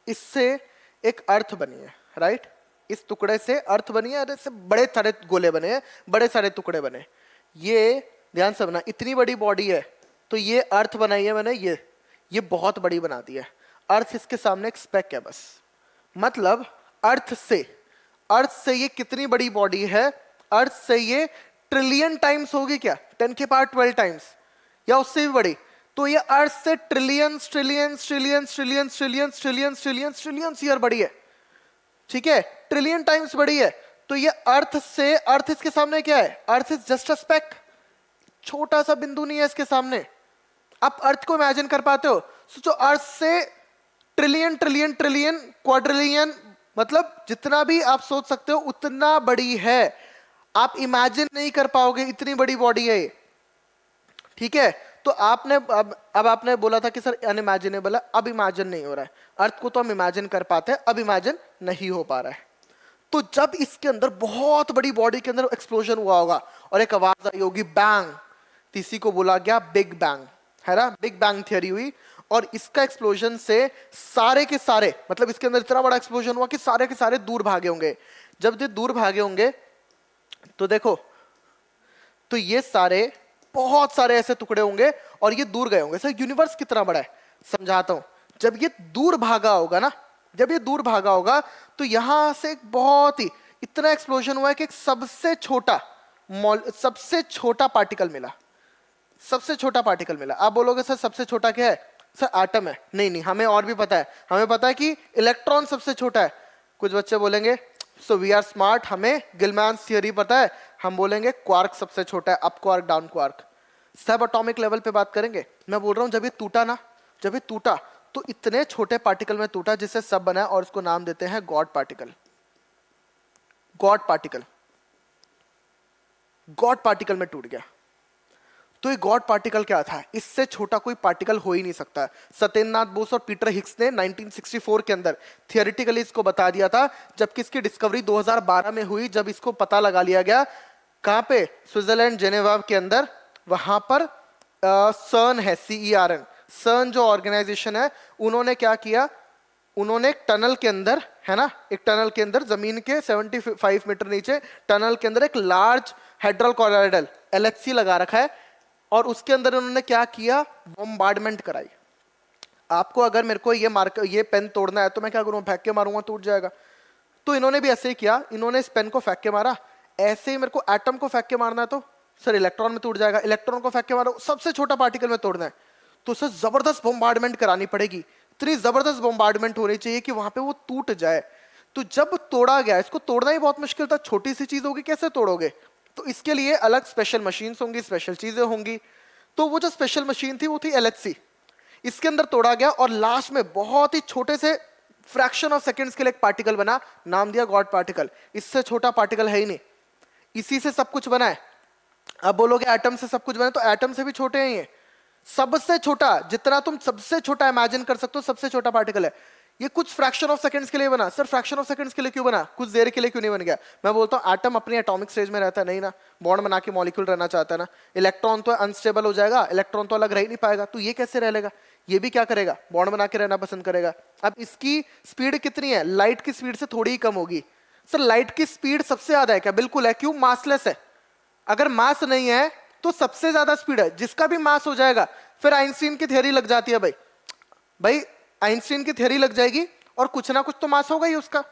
इससे एक अर्थ बनी है, राइट। इस टुकड़े से अर्थ बनी है, इससे बड़े सारे गोले बने हैं, बड़े सारे टुकड़े बने। ये ध्यान से बना, इतनी बड़ी बॉडी है, तो ये अर्थ बनाई है मैंने, ये बहुत बड़ी बना दी है। अर्थ इसके सामने एक स्पेक है बस। मतलब अर्थ से ये कितनी बड़ी बॉडी है? अर्थ से ये ट्रिलियन टाइम्स होगी क्या? 10 की पावर 12 टाइम्स, या उससे भी बड़ी। तो ये अर्थ से ट्रिलियंस ईयर बड़ी है। ठीक है, ट्रिलियन टाइम्स बड़ी है। तो ये अर्थ इसके सामने क्या है? Earth is just a speck, छोटा सा बिंदु नहीं है इसके सामने। आप अर्थ को इमेजिन कर पाते हो? सोचो अर्थ से ट्रिलियन ट्रिलियन ट्रिलियन क्वाड्रिलियन, मतलब जितना भी आप सोच सकते हो उतना बड़ी है, आप इमेजिन नहीं कर पाओगे, इतनी बड़ी बॉडी है ये। ठीक है, तो आपने अब आपने बोला था कि सर अनइमेजिनेबल है, अब इमेजिन नहीं हो रहा है। अर्थ को तो हम इमेजिन कर पाते हैं, अब इमेजिन नहीं हो पा रहा है। तो जब इसके अंदर बहुत बड़ी बॉडी के अंदर एक्सप्लोजन हुआ होगा और एक आवाज आई होगी बैंग, तो इसी को बोला गया बिग बैंग, है ना, बिग बैंग थियरी हुई। और इसका एक्सप्लोजन से सारे के सारे, मतलब इसके अंदर इतना बड़ा एक्सप्लोजन हुआ कि सारे के सारे दूर भागे होंगे। जब ये दूर भागे होंगे तो देखो, तो ये सारे बहुत सारे ऐसे टुकड़े होंगे और ये दूर गए होंगे। सर यूनिवर्स कितना बड़ा है, समझाता हूं। जब ये दूर भागा होगा ना, जब ये दूर भागा होगा तो यहां से एक बहुत ही इतना एक्सप्लोजन हुआ है कि एक सबसे छोटा पार्टिकल मिला, सबसे छोटा पार्टिकल मिला। आप बोलोगे सर सबसे छोटा क्या है, सर एटम है। नहीं नहीं, हमें और भी पता है, हमें पता है कि इलेक्ट्रॉन सबसे छोटा है। कुछ बच्चे बोलेंगे सो वी आर स्मार्ट, हमें गिलमैन्स थियरी पता है, हम बोलेंगे क्वार्क सबसे छोटा है, अप क्वार्क डाउन क्वार्क। सब एटॉमिक लेवल पे बात करेंगे। मैं बोल रहा हूं जब ये टूटा ना, जब ये टूटा तो इतने छोटे पार्टिकल में टूटा जिससे सब बना और उसको नाम देते हैं God particle. God particle, God particle में टूट गया। तो ये गॉड पार्टिकल क्या था, इससे छोटा कोई पार्टिकल हो ही नहीं सकता। सत्येंद्रनाथ बोस और पीटर हिग्स ने 1964 के अंदर थियोरेटिकली इसको बता दिया था, जबकि इसकी डिस्कवरी 2012 में हुई, जब इसको पता लगा लिया गया कहां पे, स्विट्जरलैंड जेनेवा के अंदर। वहां पर सर्न है, CERN, सर्न जो ऑर्गेनाइजेशन है, उन्होंने क्या किया, उन्होंने एक टनल के अंदर, है ना, एक टनल के अंदर जमीन के 75 मीटर नीचे टनल के अंदर एक लार्ज हेड्रल कॉरिडल LHC लगा रखा है और उसके अंदर उन्होंने क्या किया, बॉम्बार्डमेंट कराई। आपको अगर मेरे को ये पेन तोड़ना है तो मैं क्या करूँ, फेंक के मारूंगा, टूट जाएगा। तो इन्होंने भी ऐसे ही किया, इन्होंने इस पेन को फेंक के मारा। ऐसे ही मेरे को एटम को फेंक के मारना है तो सर इलेक्ट्रॉन में टूट जाएगा, इलेक्ट्रॉन को फेंक के मारो, सबसे छोटा पार्टिकल में तोड़ना है तो सर जबरदस्त बॉम्बार्डमेंट करानी पड़ेगी। इतनी जबरदस्त बॉम्बार्डमेंट होनी चाहिए कि वहां पे वो टूट जाए। तो जब तोड़ा गया, इसको तोड़ना ही बहुत मुश्किल था, छोटी सी चीज होगी, कैसे तोड़ोगे। तो इसके लिए अलग स्पेशल मशीन्स होंगी, स्पेशल चीजें होंगी। तो वो जो स्पेशल मशीन थी वो थी LHC। इसके अंदर तोड़ा गया और लास्ट में बहुत ही छोटे से फ्रैक्शन ऑफ सेकंड्स के लिए एक पार्टिकल बना, नाम दिया गॉड पार्टिकल। इससे छोटा पार्टिकल है ही नहीं, इसी से सब कुछ बना है। अब बोलोगे एटम से सब कुछ बना, तो एटम से भी छोटे हैं ये। सबसे छोटा, जितना तुम सबसे छोटा इमेजिन कर सकते हो, सबसे छोटा पार्टिकल है ये। कुछ फ्रैक्शन ऑफ सेकंड्स के लिए बना। सर फ्रैक्शन ऑफ सेकंड्स के लिए क्यों बना, कुछ देर के लिए क्यों नहीं बन गया। मैं बोलता हूं एटम अपनी एटॉमिक स्टेज में रहता है, नहीं ना, बॉन्ड बना के मॉलिक्यूल रहना चाहता है ना। इलेक्ट्रॉन तो अनस्टेबल हो जाएगा, इलेक्ट्रॉन तो अलग रह ही नहीं पाएगा, तो ये कैसे रह लेगा, ये भी क्या करेगा, बॉन्ड बना के रहना पसंद करेगा। अब इसकी स्पीड कितनी है, लाइट की स्पीड से थोड़ी ही कम होगी। सर लाइट की स्पीड सबसे ज्यादा है क्या, बिल्कुल है, क्यों, मासलेस है। अगर मास नहीं है तो सबसे ज्यादा स्पीड है, जिसका भी मास हो जाएगा फिर आइंस्टीन की थ्योरी लग जाती है। भाई आइंस्टीन की थ्योरी लग जाएगी और कुछ ना कुछ तो मास होगा ही उसका।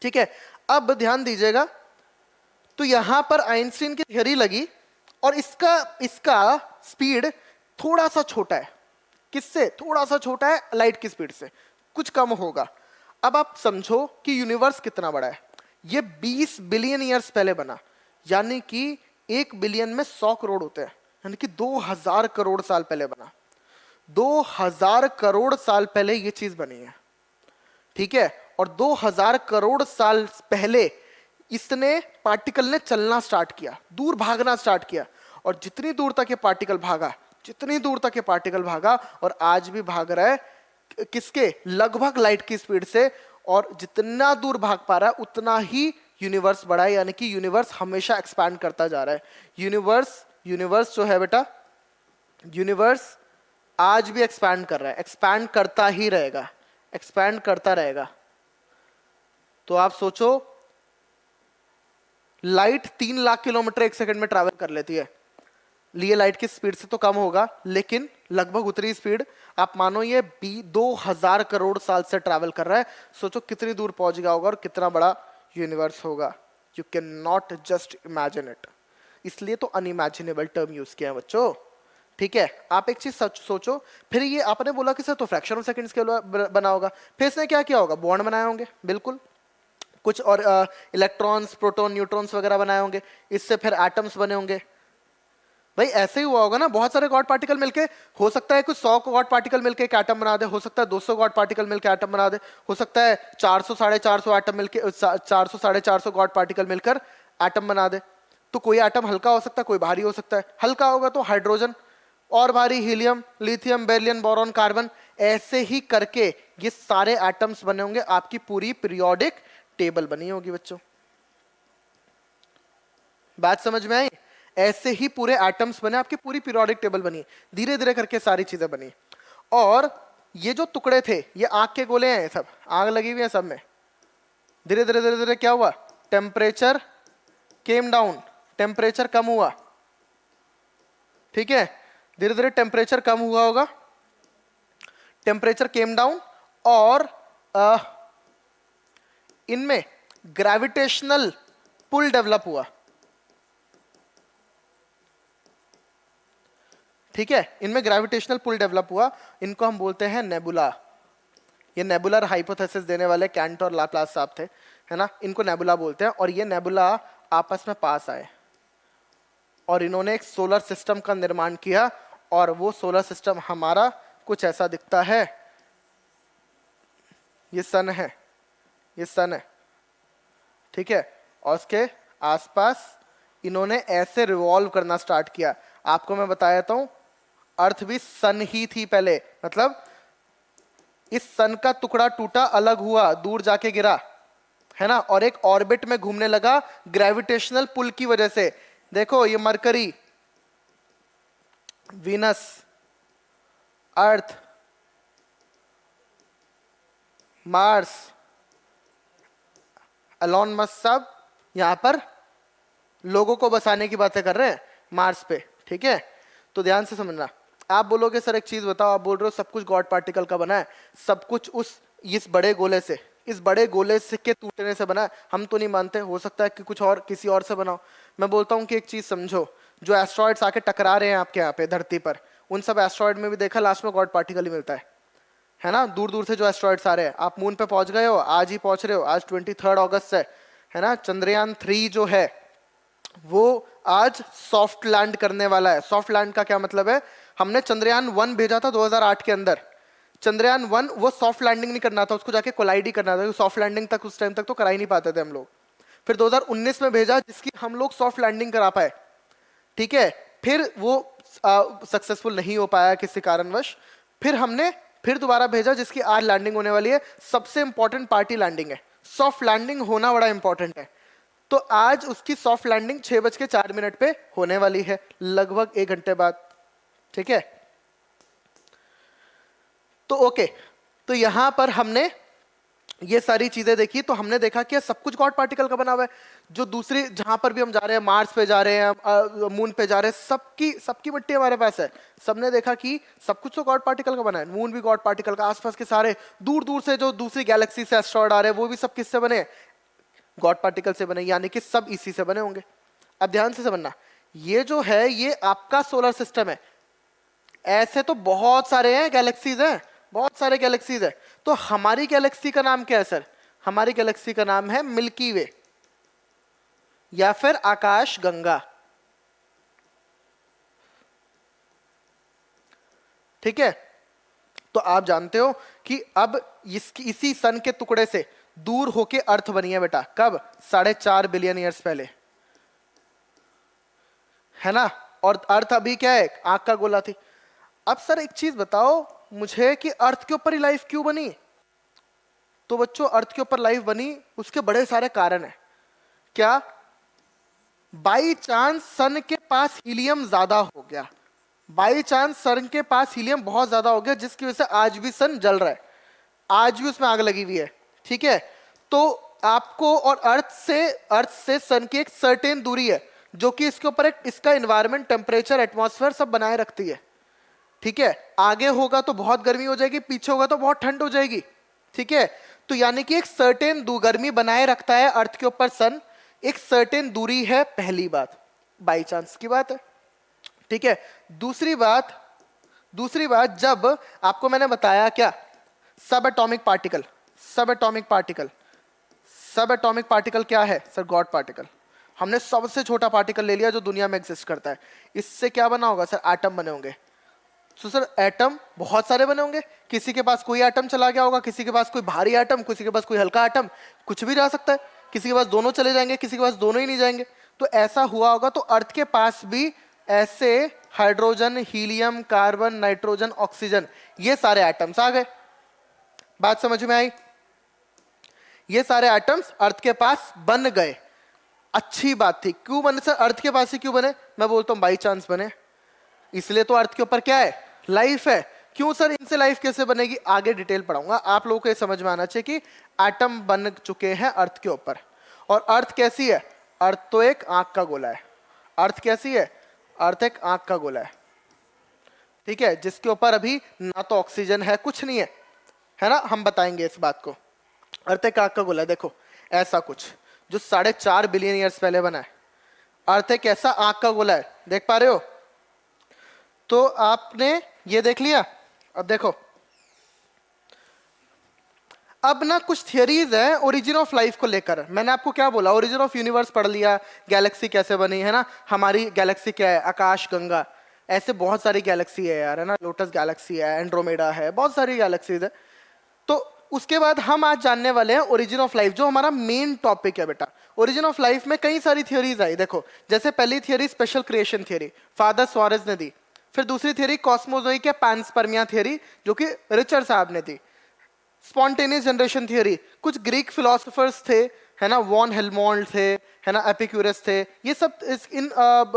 ठीक है, अब ध्यान दीजिएगा, तो यहां पर आइंस्टीन की थ्योरी लगी और इसका स्पीड थोड़ा सा छोटा है। किससे, थोड़ा सा छोटा है, लाइट की स्पीड से कुछ कम होगा। अब आप समझो कि यूनिवर्स कितना बड़ा है। ये 20 बिलियन ईयर्स पहले बना, यानी कि 1 बिलियन में 100 करोड़ होते हैं, यानी कि 2000 करोड़ साल पहले बना। 2000 करोड़ साल पहले ये चीज बनी है। ठीक है, और 2000 करोड़ साल पहले इसने पार्टिकल ने चलना स्टार्ट किया, दूर भागना स्टार्ट किया, और जितनी दूर तक ये पार्टिकल भागा, जितनी दूर तक ये पार्टिकल भागा, और आज भी भाग रहा है किसके, लगभग लाइट की स्पीड से। और जितना दूर भाग पा रहा है उतना ही यूनिवर्स बड़ा है, यानी कि यूनिवर्स हमेशा एक्सपैंड करता जा रहा है। यूनिवर्स जो है बेटा, यूनिवर्स आज भी एक्सपैंड कर रहा है, एक्सपैंड करता ही रहेगा, एक्सपैंड करता रहेगा। तो आप सोचो, लाइट 3 लाख किलोमीटर 1 सेकंड में ट्रैवल कर लेती है, लिए लाइट की स्पीड से तो कम होगा, लेकिन लगभग उतनी स्पीड, आप मानो ये 2000 करोड़ साल से ट्रैवल कर रहा है। सोचो कितनी दूर पहुंच गया होगा और कितना बड़ा यूनिवर्स होगा। You can not just imagine it, इसलिए तो अनइमेजिनेबल टर्म यूज किया है बच्चों। ठीक है, आप एक चीज सोचो, फिर ये आपने बोला कि सर तो फ्रैक्शन ऑफ सेकंड्स के बना होगा, फिर इसने क्या किया होगा, बॉन्ड बनाए होंगे, बिल्कुल, कुछ और इलेक्ट्रॉन्स, प्रोटॉन, न्यूट्रॉन्स वगैरह बनाए होंगे, इससे फिर एटम्स बने होंगे। भाई ऐसे ही हुआ होगा ना, बहुत सारे गॉड पार्टिकल मिलके, हो सकता है कुछ 100 गॉड पार्टिकल मिलके एक एटम बना दे, हो सकता है 200 गॉड पार्टिकल मिलके एटम बना दे, हो सकता है 400 450 एटम मिलके 400 450 गॉड पार्टिकल मिलकर एटम बना दे। तो कोई एटम हल्का हो सकता है, कोई भारी हो सकता है। हल्का होगा तो हाइड्रोजन, और भारी helium, lithium, beryllium, boron, carbon, ऐसे ही करके ये सारे एटम्स बने होंगे, आपकी पूरी पीरियोडिक टेबल बनी होगी बच्चों। बात समझ में आई? ऐसे ही पूरे एटम्स बने, आपकी पूरी पीरियोडिक टेबल बनी, धीरे धीरे करके सारी चीजें बनी। और ये जो टुकड़े थे ये आग के गोले हैं, सब आग लगी हुई है सब में। धीरे धीरे धीरे धीरे क्या हुआ, टेम्परेचर केम डाउन, टेम्परेचर कम हुआ, ठीक है, धीरे धीरे टेम्परेचर कम हुआ होगा, टेम्परेचर केम डाउन, और इनमें ग्रेविटेशनल पुल डेवलप हुआ, ठीक है, इनमें ग्रेविटेशनल पुल डेवलप हुआ, इनको हम बोलते हैं नेबुला। ये नेबुलर हाइपोथेसिस देने वाले कैंट और लाप्लास साहब थे, है ना, इनको नेबुला बोलते हैं। और ये नेबुला आपस में पास आए और इन्होंने एक सोलर सिस्टम का निर्माण किया, और वो सोलर सिस्टम हमारा कुछ ऐसा दिखता है। ये सन है, ये सन है, ठीक है, और उसके आसपास इन्होंने ऐसे रिवॉल्व करना स्टार्ट किया। आपको मैं बता देता हूं, अर्थ भी सन ही थी पहले, मतलब इस सन का टुकड़ा टूटा, अलग हुआ, दूर जाके गिरा, है ना, और एक ऑर्बिट में घूमने लगा ग्रेविटेशनल पुल की वजह से। देखो ये मरकरी, वीनस, अर्थ, मार्स, एलोन मस्क साहब यहां पर लोगों को बसाने की बातें कर रहे हैं मार्स पे, ठीक है। तो ध्यान से समझना, आप बोलोगे सर एक चीज बताओ, आप बोल रहे हो सब कुछ गॉड पार्टिकल का बना है, सब कुछ इस बड़े गोले से, इस बड़े गोले से के टूटने से बना है। हम तो नहीं मानते, हो सकता है कि कुछ और किसी और से बनाओ। मैं बोलता हूँ कि एक चीज समझो, जो एस्ट्रॉइड्स आके टकरा रहे हैं आपके यहाँ पे धरती पर, उन सब एस्ट्रॉइड में भी देखा लास्ट में गॉड पार्टिकल ही मिलता है ना। दूर दूर से जो एस्ट्रॉइड्स आ रहे हैं, आप मून पे पहुंच गए हो, आज ही पहुंच रहे हो, आज 23 अगस्त है ना, चंद्रयान 3 जो है वो आज सॉफ्ट लैंड करने वाला है। सॉफ्ट लैंड का क्या मतलब है, हमने चंद्रयान 1 भेजा था 2008 के अंदर। चंद्रयान 1 वो सॉफ्ट लैंडिंग नहीं करना था, उसको जाके कोलाइड ही करना था। सॉफ्ट लैंडिंग तक उस टाइम तक तो करा ही नहीं पाते थे हम लोग। फिर 2019 में भेजा जिसकी हम लोग सॉफ्ट लैंडिंग करा पाए, ठीक है। फिर वो सक्सेसफुल नहीं हो पाया किसी कारणवश, फिर हमने फिर दोबारा भेजा जिसकी आज लैंडिंग होने वाली है। सबसे इंपॉर्टेंट पार्टी लैंडिंग है, सॉफ्ट लैंडिंग होना बड़ा इंपॉर्टेंट है। तो आज उसकी सॉफ्ट लैंडिंग 6:04 पे होने वाली है, लगभग 1 घंटे बाद, ठीक है। तो ओके, तो यहां पर हमने ये सारी चीजें देखी, तो हमने देखा कि सब कुछ गॉड पार्टिकल का बना हुआ है। जो दूसरी जहां पर भी हम जा रहे हैं, मार्स पे जा रहे हैं, मून पे जा रहे हैं, सबकी मिट्टी हमारे पास है। सबने देखा कि सब कुछ तो गॉड पार्टिकल का बना है। मून भी गॉड पार्टिकल का, आसपास के सारे दूर दूर से जो दूसरी गैलेक्सी से एस्ट्रॉइड आ रहे हैं वो भी सब किससे बने, गॉड पार्टिकल से बने, यानी कि सब इसी से बने होंगे। अब ध्यान से समझना, ये जो है ये आपका सोलर सिस्टम है। ऐसे तो बहुत सारे हैं, गैलेक्सीज हैं, बहुत सारे गैलेक्सीज है। तो हमारी गैलेक्सी का नाम क्या है सर, हमारी गैलेक्सी का नाम है मिल्की वे या फिर आकाश गंगा, ठीक है। तो आप जानते हो कि अब इसी सन के टुकड़े से दूर होके अर्थ बनी है बेटा, कब, 4.5 बिलियन ईयर्स पहले, है ना। और अर्थ अभी क्या है, आग का गोला थी। अब सर एक चीज बताओ मुझे कि अर्थ के ऊपर ही लाइफ क्यों बनी। तो बच्चों अर्थ के ऊपर लाइफ बनी, उसके बड़े सारे कारण हैं। क्या, बाई चांस सन के पास हीलियम ज्यादा हो गया, बाई चांस सन के पास हीलियम बहुत ज्यादा हो गया, जिसकी वजह से आज भी सन जल रहा है, आज भी उसमें आग लगी हुई है, ठीक है। तो आपको और अर्थ से सन की एक सर्टेन दूरी है जो कि इसके ऊपर एक इसका एनवायरनमेंट, टेम्परेचर, एटमॉस्फेयर सब बनाए रखती है, ठीक है। आगे होगा तो बहुत गर्मी हो जाएगी, पीछे होगा तो बहुत ठंड हो जाएगी, ठीक है। तो यानी कि एक सर्टेन गर्मी बनाए रखता है अर्थ के ऊपर सन, एक सर्टेन दूरी है, पहली बात, बाई चांस की बात है, ठीक है। दूसरी बात जब आपको मैंने बताया क्या, सब एटॉमिक पार्टिकल क्या है सर, गॉड पार्टिकल। हमने सबसे छोटा पार्टिकल ले लिया जो दुनिया में एग्जिस्ट करता है, इससे क्या बना होगा सर? एटम बने होंगे। तो सर एटम बहुत सारे बने होंगे, किसी के पास कोई एटम चला गया होगा, किसी के पास कोई भारी एटम, किसी के पास कोई हल्का एटम, कुछ भी जा सकता है, किसी के पास दोनों चले जाएंगे, किसी के पास दोनों ही नहीं जाएंगे। तो ऐसा हुआ होगा। तो अर्थ के पास भी ऐसे hydrogen, helium, carbon, nitrogen, oxygen, ये सारे एटम्स आ गए। बात समझ में आई? ये सारे एटम्स अर्थ के पास बन गए। अच्छी बात थी। क्यों बने सर? अर्थ के पास ही क्यों बने? मैं बोलता हूं बाई चांस बने, इसलिए तो अर्थ के ऊपर क्या है? लाइफ है। क्यों सर? इनसे लाइफ कैसे बनेगी? आगे डिटेल पढ़ाऊंगा। आप लोगों को ये समझ में आना चाहिए कि एटम बन चुके हैं अर्थ के ऊपर। और अर्थ कैसी है? अर्थ तो एक आंख का गोला है। अर्थ कैसी है? अर्थ एक आंख का गोला है, ठीक है, जिसके ऊपर अभी ना तो ऑक्सीजन है, कुछ नहीं है ना? हम बताएंगे इस बात को। अर्थ एक आंख का गोला है। देखो ऐसा कुछ जो 4.5 बिलियन ईयर्स पहले बना है। अर्थ एक ऐसा आंख का गोला है, देख पा रहे हो? तो आपने ये देख लिया। अब देखो, अब ना कुछ थियरीज है ओरिजिन ऑफ लाइफ को लेकर। मैंने आपको क्या बोला? ओरिजिन ऑफ यूनिवर्स पढ़ लिया, गैलेक्सी कैसे बनी, है ना? हमारी गैलेक्सी क्या है? आकाश गंगा। ऐसे बहुत सारी गैलेक्सी है यार, है ना? लोटस गैलेक्सी है, एंड्रोमेडा है, बहुत सारी गैलेक्सीज है। तो उसके बाद हम आज जानने वाले हैं ओरिजिन ऑफ लाइफ, जो हमारा मेन टॉपिक है बेटा। ओरिजिन ऑफ लाइफ में कई सारी थियरीज आई। देखो, जैसे पहली theory special creation theory, father Suarez ने दी। फिर दूसरी थियरी कॉस्मोजोइक या पैनस्पर्मिया थियरी, जो कि रिचर्ड साहब ने दी। स्पॉन्टेनियस जनरेशन थियरी, कुछ ग्रीक फिलोसोफर्स थे, है ना? वॉन हेल्मोल्ट थे, है ना? एपिक्यूरस थे, ये सब इन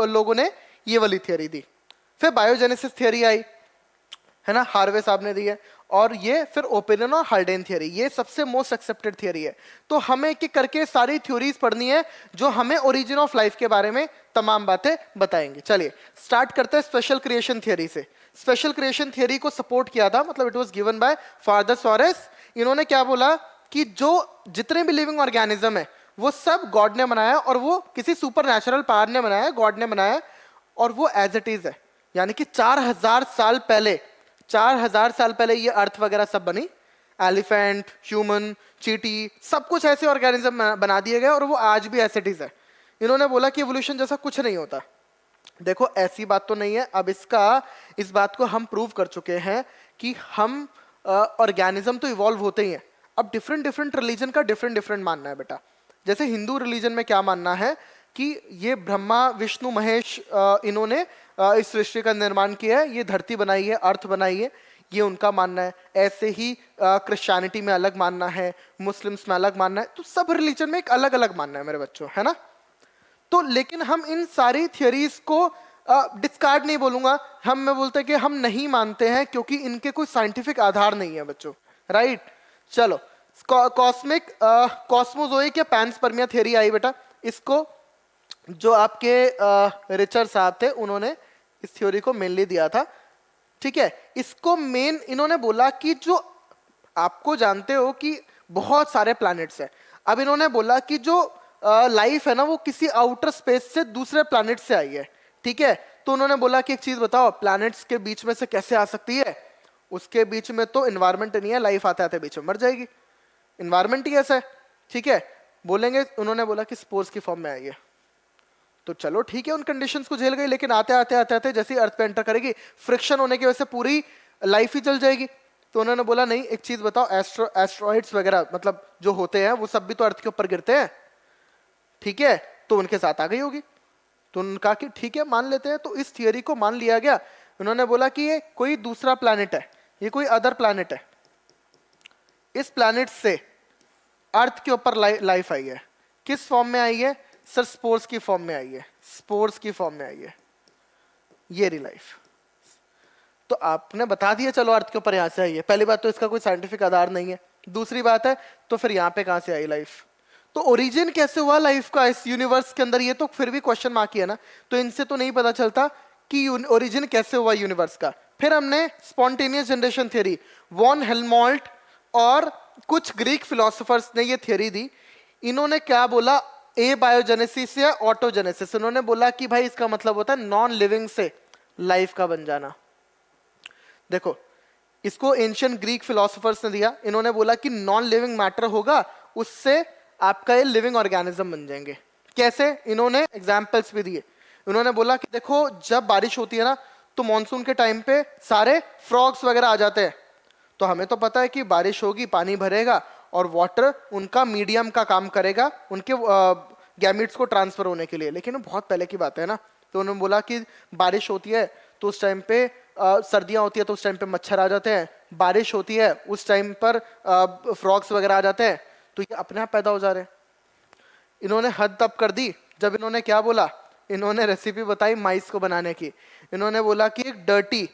लोगों ने ये वाली थियरी दी। फिर बायोजेनेसिस थियरी आई, है ना? हार्वे साहब ने दी है। और ये फिर ओपिनियन और हाल्डेन थियरी, ये सबसे मोस्ट एक्सेप्टेड थियरी है। तो हमें एक करके सारी थ्योरीज पढ़नी है जो हमें ओरिजिन ऑफ लाइफ के बारे में तमाम बातें बताएंगे। चलिए स्टार्ट करते हैं स्पेशल क्रिएशन थियरी से। स्पेशल क्रिएशन थियरी को सपोर्ट किया था, मतलब it was given by father Suarez. इन्होंने क्या बोला कि जो जितने भी लिविंग ऑर्गेनिज्म है वो सब गॉड ने बनाया, और वो किसी सुपर नेचुरल पावर ने बनाया, गॉड ने बनाया, और वो एज इट इज है। यानी कि 4000 साल पहले, 4000 साल पहले ये अर्थ वगैरह सब बनी। एलिफेंट, ह्यूमन, चीटी, सब कुछ ऐसे ऑर्गेनिज्म बना दिए गए, और वो आज भी एज इट इज है। इन्होंने बोला कि इवोल्यूशन जैसा कुछ नहीं होता। देखो ऐसी बात तो नहीं है। अब इस बात को हम प्रूव कर चुके हैं कि हम ऑर्गेनिज्म तो इवॉल्व होते ही हैं। अब डिफरेंट रिलीजन का डिफरेंट मानना है बेटा। जैसे हिंदू रिलीजन में क्या मानना है कि ये ब्रह्मा विष्णु महेश इन्होंने इस सृष्टि का निर्माण किया है, ये धरती बनाई है, अर्थ बनाई है, ये उनका मानना है। ऐसे ही क्रिश्चियनिटी में अलग मानना है, मुस्लिम्स में अलग मानना है। तो सब रिलीजन में एक अलग अलग मानना है मेरे बच्चों, है ना? तो लेकिन हम इन सारी थियरीज को डिस्कार्ड नहीं बोलूंगा, मैं बोलते हैं कि हम नहीं मानते हैं क्योंकि इनके कोई साइंटिफिक आधार नहीं है बच्चों, राइट? चलो कॉस्मोजोइक या पैनस्पर्मिया थियरी आई बेटा। इसको जो आपके रिचर्ड साहब थे उन्होंने इस थ्योरी को मेनली दिया था, ठीक है? इसको मेन इन्होंने बोला कि जो आपको जानते हो कि बहुत सारे प्लैनेट्स हैं। अब इन्होंने बोला कि जो लाइफ है ना वो किसी आउटर स्पेस से दूसरे प्लैनेट से आई है, ठीक है? तो उन्होंने बोला कि एक चीज बताओ, प्लैनेट्स के बीच में से कैसे आ सकती है? उसके बीच में तो एनवायरमेंट नहीं है, लाइफ आते आते बीच में मर जाएगी, एनवायरमेंट ही ऐसा है, ठीक है? बोलेंगे, उन्होंने बोला कि स्पोर्स की फॉर्म में आई है। तो चलो ठीक है, उन कंडीशंस को झेल गई, लेकिन आते आते जैसे अर्थ पे एंटर करेगी, फ्रिक्शन होने की वजह से पूरी लाइफ ही जल जाएगी। तो उन्होंने बोला नहीं, एक चीज बताओ, एस्ट्रॉइड्स वगैरह मतलब जो होते हैं वो सब भी तो अर्थ के ऊपर गिरते हैं, ठीक है? तो उनके साथ आ गई होगी। तो उन्होंने कहा कि ठीक है मान लेते हैं। तो इस थियरी को मान लिया गया। उन्होंने बोला कि ये कोई दूसरा प्लैनेट है, ये कोई अदर प्लैनेट है, इस प्लैनेट से अर्थ के ऊपर लाइफ आई है। किस फॉर्म में आई है सर? स्पोर्स की फॉर्म में आई है, स्पोर्स की फॉर्म में आई है ये रही लाइफ। तो आपने बता दिया चलो अर्थ के ऊपर यहां से आई है। पहली बात तो इसका कोई साइंटिफिक आधार नहीं है। दूसरी बात है तो फिर यहां पे कहां से आई लाइफ? तो ओरिजिन कैसे हुआ लाइफ का इस यूनिवर्स के अंदर? ये तो फिर भी क्वेश्चन मार्क ही है ना। तो इनसे तो नहीं पता चलता कि ओरिजिन कैसे हुआ यूनिवर्स का। फिर हमने स्पॉन्टेनियस जनरेशन थ्योरी, वॉन हेल्मोल्ट और कुछ ग्रीक फिलोसोफर्स ने ये थ्योरी दी। इन्होंने क्या बोला? ए बायोजेनेसिस या ऑटोजेनेसिस। उन्होंने बोला कि भाई इसका मतलब होता है नॉन लिविंग से लाइफ का बन जाना। देखो इसको एंशिएंट ग्रीक फिलोसोफर्स ने दिया। इन्होंने बोला कि नॉन लिविंग मैटर होगा, उससे आपका ये लिविंग ऑर्गेनिज्म बन जाएंगे, कैसे? इन्होंने एग्जाम्पल्स भी दिए। इन्होंने बोला कि देखो जब बारिश होती है ना तो मॉनसून के टाइम पे सारे फ्रॉग्स वगैरह आ जाते हैं। तो हमें तो पता है कि बारिश होगी, पानी भरेगा और वाटर उनका मीडियम का काम करेगा उनके गैमिट्स को ट्रांसफर होने के लिए, लेकिन बहुत पहले की बात है ना। तो उन्होंने बोला कि बारिश होती है तो उस टाइम पे सर्दियां होती है तो उस टाइम पे मच्छर आ जाते हैं, बारिश होती है उस टाइम पर फ्रॉग्स वगैरह आ जाते हैं, तो ये अपने आप पैदा हो जा रहे हैं। इन्होंने हद तब कर दी जब इन्होंने क्या बोला, इन्होंने रेसिपी बताई माइस को बनाने की। इन्होंने बोला कि एक डर्टी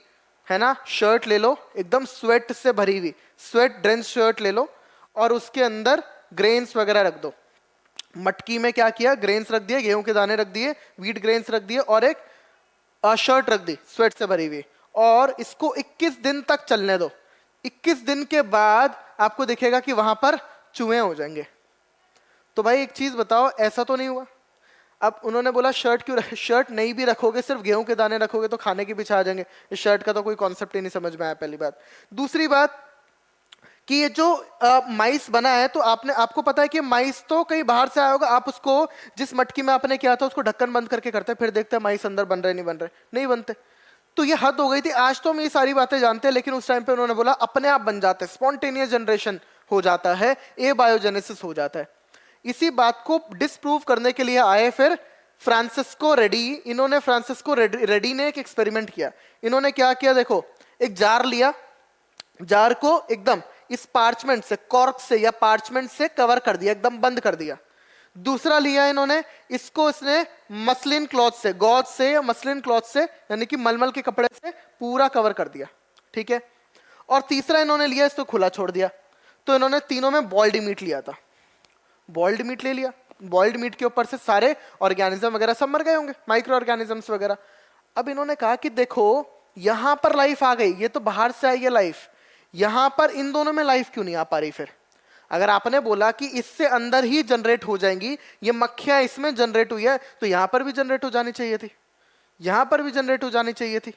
है ना शर्ट ले लो, एकदम स्वेट से भरी हुई, स्वेट ड्रेंच शर्ट ले लो और उसके अंदर ग्रेन्स वगैरह रख दो। मटकी में क्या किया, ग्रेन्स रख दिए, गेहूं के दाने रख दिए, व्हीट ग्रेन्स रख दिए और एक शर्ट रख दी स्वेट से भरी हुई, और इसको 21 दिन तक चलने दो। 21 दिन के बाद आपको दिखेगा कि वहां पर चूहे हो जाएंगे। तो भाई एक चीज बताओ, ऐसा तो नहीं हुआ? अब उन्होंने बोला शर्ट क्यों शर्ट नहीं भी रखोगे, सिर्फ गेहूं के दाने रखोगे तो खाने के पीछे आ जाएंगे। इस शर्ट का तो कोई कॉन्सेप्ट ही नहीं समझ में आया, पहली बात। दूसरी बात कि ये जो माइस बना है, तो आपको पता है कि माइस तो कहीं बाहर से आया होगा। आप उसको जिस मटकी में आपने किया था उसको ढक्कन बंद करके करते, फिर देखते हैं माइस अंदर बन रहे नहीं बन रहे, नहीं बनते। तो ये हद हो गई थी। आज तो हम ये सारी बातें जानते हैं, लेकिन उस टाइम पे उन्होंने बोला अपने आप बन जाते हैं, स्पॉन्टेनियस जनरेशन हो जाता है, एबायोजेनेसिस हो जाता है। इसी बात को डिस्प्रूव करने के लिए आए फिर फ्रांसिस्को रेडी। इन्होंने फ्रांसिस्को रेडी ने एक एक्सपेरिमेंट किया। इन्होंने क्या किया, देखो एक जार लिया, जार को एकदम इस पार्चमेंट से, कॉर्क से या पार्चमेंट से कवर कर दिया, एकदम बंद कर दिया। दूसरा लिया इन्होंने, इसको इसने मसलिन क्लॉथ से, गॉज से या मसलिन क्लॉथ से यानी कि मलमल के कपड़े से पूरा कवर कर दिया, ठीक है। और तीसरा इन्होंने लिया, इसको खुला छोड़ दिया। तो इन्होंने तीनों में बॉइल्ड मीट लिया था। बॉइल्ड मीट ले लिया, बॉइल्ड मीट के ऊपर से सारे ऑर्गेनिज्म वगैरह सब मर गए होंगे, माइक्रो ऑर्गेनिजम्स वगैरह। अब इन्होंने कहा कि देखो यहां पर लाइफ आ गई, ये तो बाहर से आई है लाइफ, यहां पर इन दोनों में लाइफ क्यों नहीं आ पा रही? फिर अगर आपने बोला कि इससे अंदर ही जनरेट हो जाएंगी, ये मक्खियां इसमें जनरेट हुई है, तो यहां पर भी जनरेट हो जानी चाहिए थी, यहां पर भी जनरेट हो जानी चाहिए थी,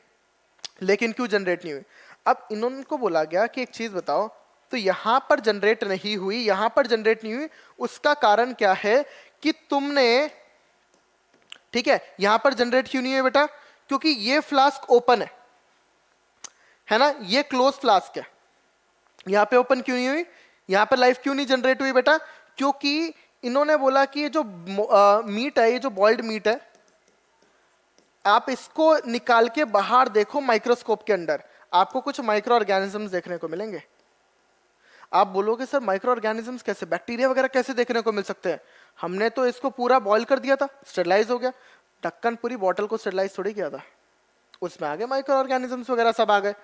लेकिन क्यों जनरेट नहीं हुई? अब इनको बोला गया कि एक चीज बताओ, तो यहां पर जनरेट नहीं हुई, यहां पर जनरेट नहीं हुई, उसका कारण क्या है कि तुमने, ठीक है, यहां पर जनरेट क्यों नहीं हुई बेटा? क्योंकि ये फ्लास्क ओपन है ना, ये क्लोज फ्लास्क है, यहां पे ओपन क्यों नहीं हुई, यहां पर लाइफ क्यों नहीं जनरेट हुई बेटा? क्योंकि इन्होंने बोला कि ये जो मीट है, ये जो बॉइल्ड मीट है, आप इसको निकाल के बाहर देखो माइक्रोस्कोप के अंदर, आपको कुछ माइक्रो ऑर्गेनिजम्स देखने को मिलेंगे। आप बोलोगे सर माइक्रो ऑर्गेनिजम्स कैसे, बैक्टीरिया वगैरह कैसे देखने को मिल सकते हैं? हमने तो इसको पूरा बॉईल कर दिया था, स्टेरलाइज हो गया, ढक्कन पूरी बॉटल को स्टेरलाइज थोड़ी किया था, उसमें आ गए माइक्रो ऑर्गेनिजम्स वगैरह सब आ गए।